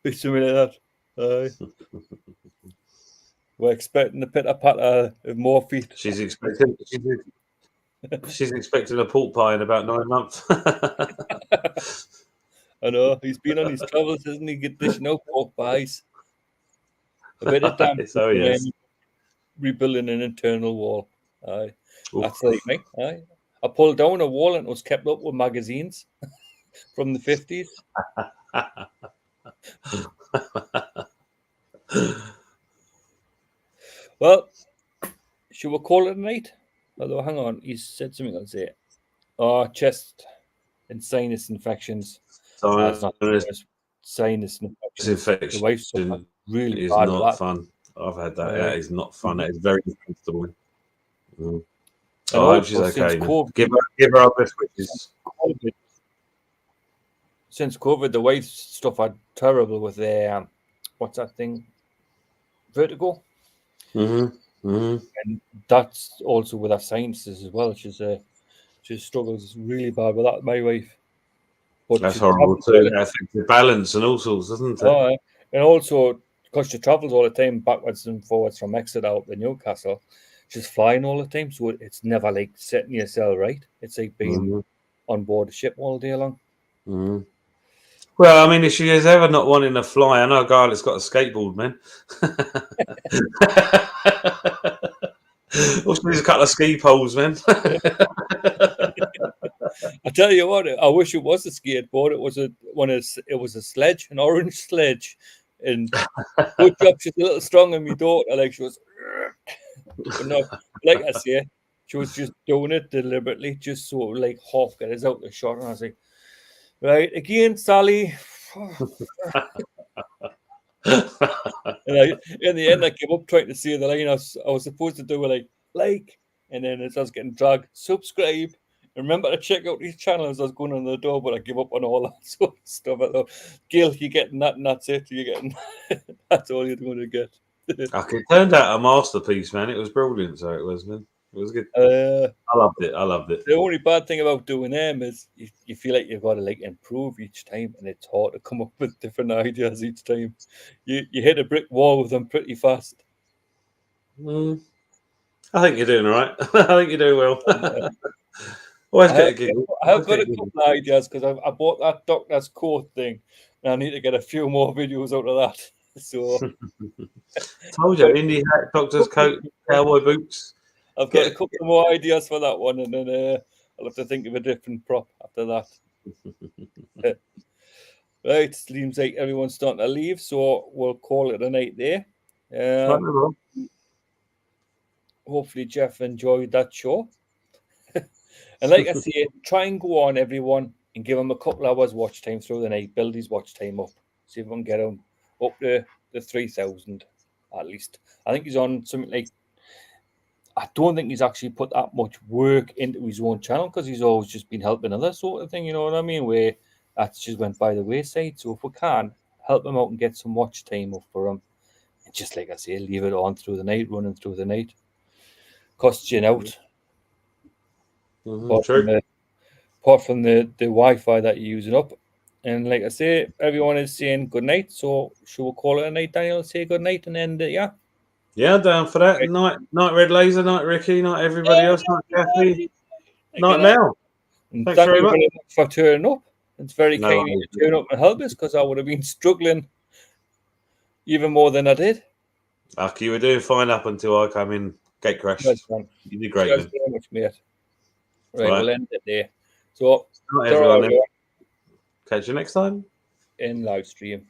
Be something like that. We're expecting a pitter-patter of more feet. She's expecting a pork pie in about 9 months. I know. He's been on his travels, hasn't he? Get dishing out pork pies. A bit of damp. Yes. Rebuilding an internal wall. Aye. That's like me. Aye. I pulled down a wall and it was kept up with magazines from the 50s. Well, should we call it a night? Although, hang on, he said something I'll say. Oh, chest and sinus infections. That's not sinus sinus infections. The infection wife's suffered really is bad with not that. fun. I've had that. That is not fun. That is very uncomfortable. And I hope she's also, okay. Give her our best wishes. Since COVID, the wife's stuff had terrible with their what's that thing? Vertigo. And that's also with her sinuses as well. She struggles really bad with that. My wife. But That's horrible too. That affects the balance and all sorts, doesn't it? And also because she travels all the time backwards and forwards from Exeter out to Newcastle, she's flying all the time, so it's never like sitting yourself right. It's like being on board a ship all day long. Well, I mean, if she is ever not wanting to fly, I know a guy that's got a skateboard, man. Also, there's a couple of ski poles, man. I tell you what, I wish it was a skateboard. It was a sledge, an orange sledge, and good job she's a little strong on my daughter. Like she was, but no, like I say, she was just doing it deliberately, just so like half get us out the shot. And I was like, right again, Sally. And in the end, I gave up trying to see the line. I was supposed to do a like, and then as I was getting dragged, subscribe. And remember to check out these channels. I was going on the door, but I give up on all that sort of stuff. I thought, Gil, you're getting that, and that's it. You're getting that's all you're going to get. It turned out a masterpiece, man. It was brilliant, so it was, man. It was good. I loved it. The only bad thing about doing them is you feel like you've got to improve each time, and it's hard to come up with different ideas each time. You hit a brick wall with them pretty fast. I think you're doing all right. I think you're doing well. I have got a couple of ideas because I bought that doctor's coat thing, and I need to get a few more videos out of that. So, told you, indie hat, doctor's coat, cowboy boots. I've got a couple more ideas for that one, and then I'll have to think of a different prop after that. Right, seems like everyone's starting to leave, so we'll call it a night there. Hopefully, Jeff enjoyed that show. And like I say, try and go on, everyone, and give him a couple hours watch time through the night. Build his watch time up. See if we can get him up to the 3,000 at least. I think he's on something like. I don't think he's actually put that much work into his own channel because he's always just been helping others, sort of thing. You know what I mean? Where that's just went by the wayside. So if we can help him out and get some watch time up for him, and just like I say, leave it on through the night, running through the night, costs you out. Apart from the Wi-Fi that you're using up. And like I say, everyone is saying good night. So should we call it a night, Daniel? Say good night and end it, yeah? Yeah, down for that. Night Red Laser, night Ricky, night everybody else, night Kathy, night Mel. Thanks very much for turning up. It's very kind of you to turn up and help us because I would have been struggling even more than I did. Lucky you were doing fine up until I come in, gate crashed. You did great, Thanks very much, mate. Right, we'll end it there. So, everyone. Catch you next time in live stream.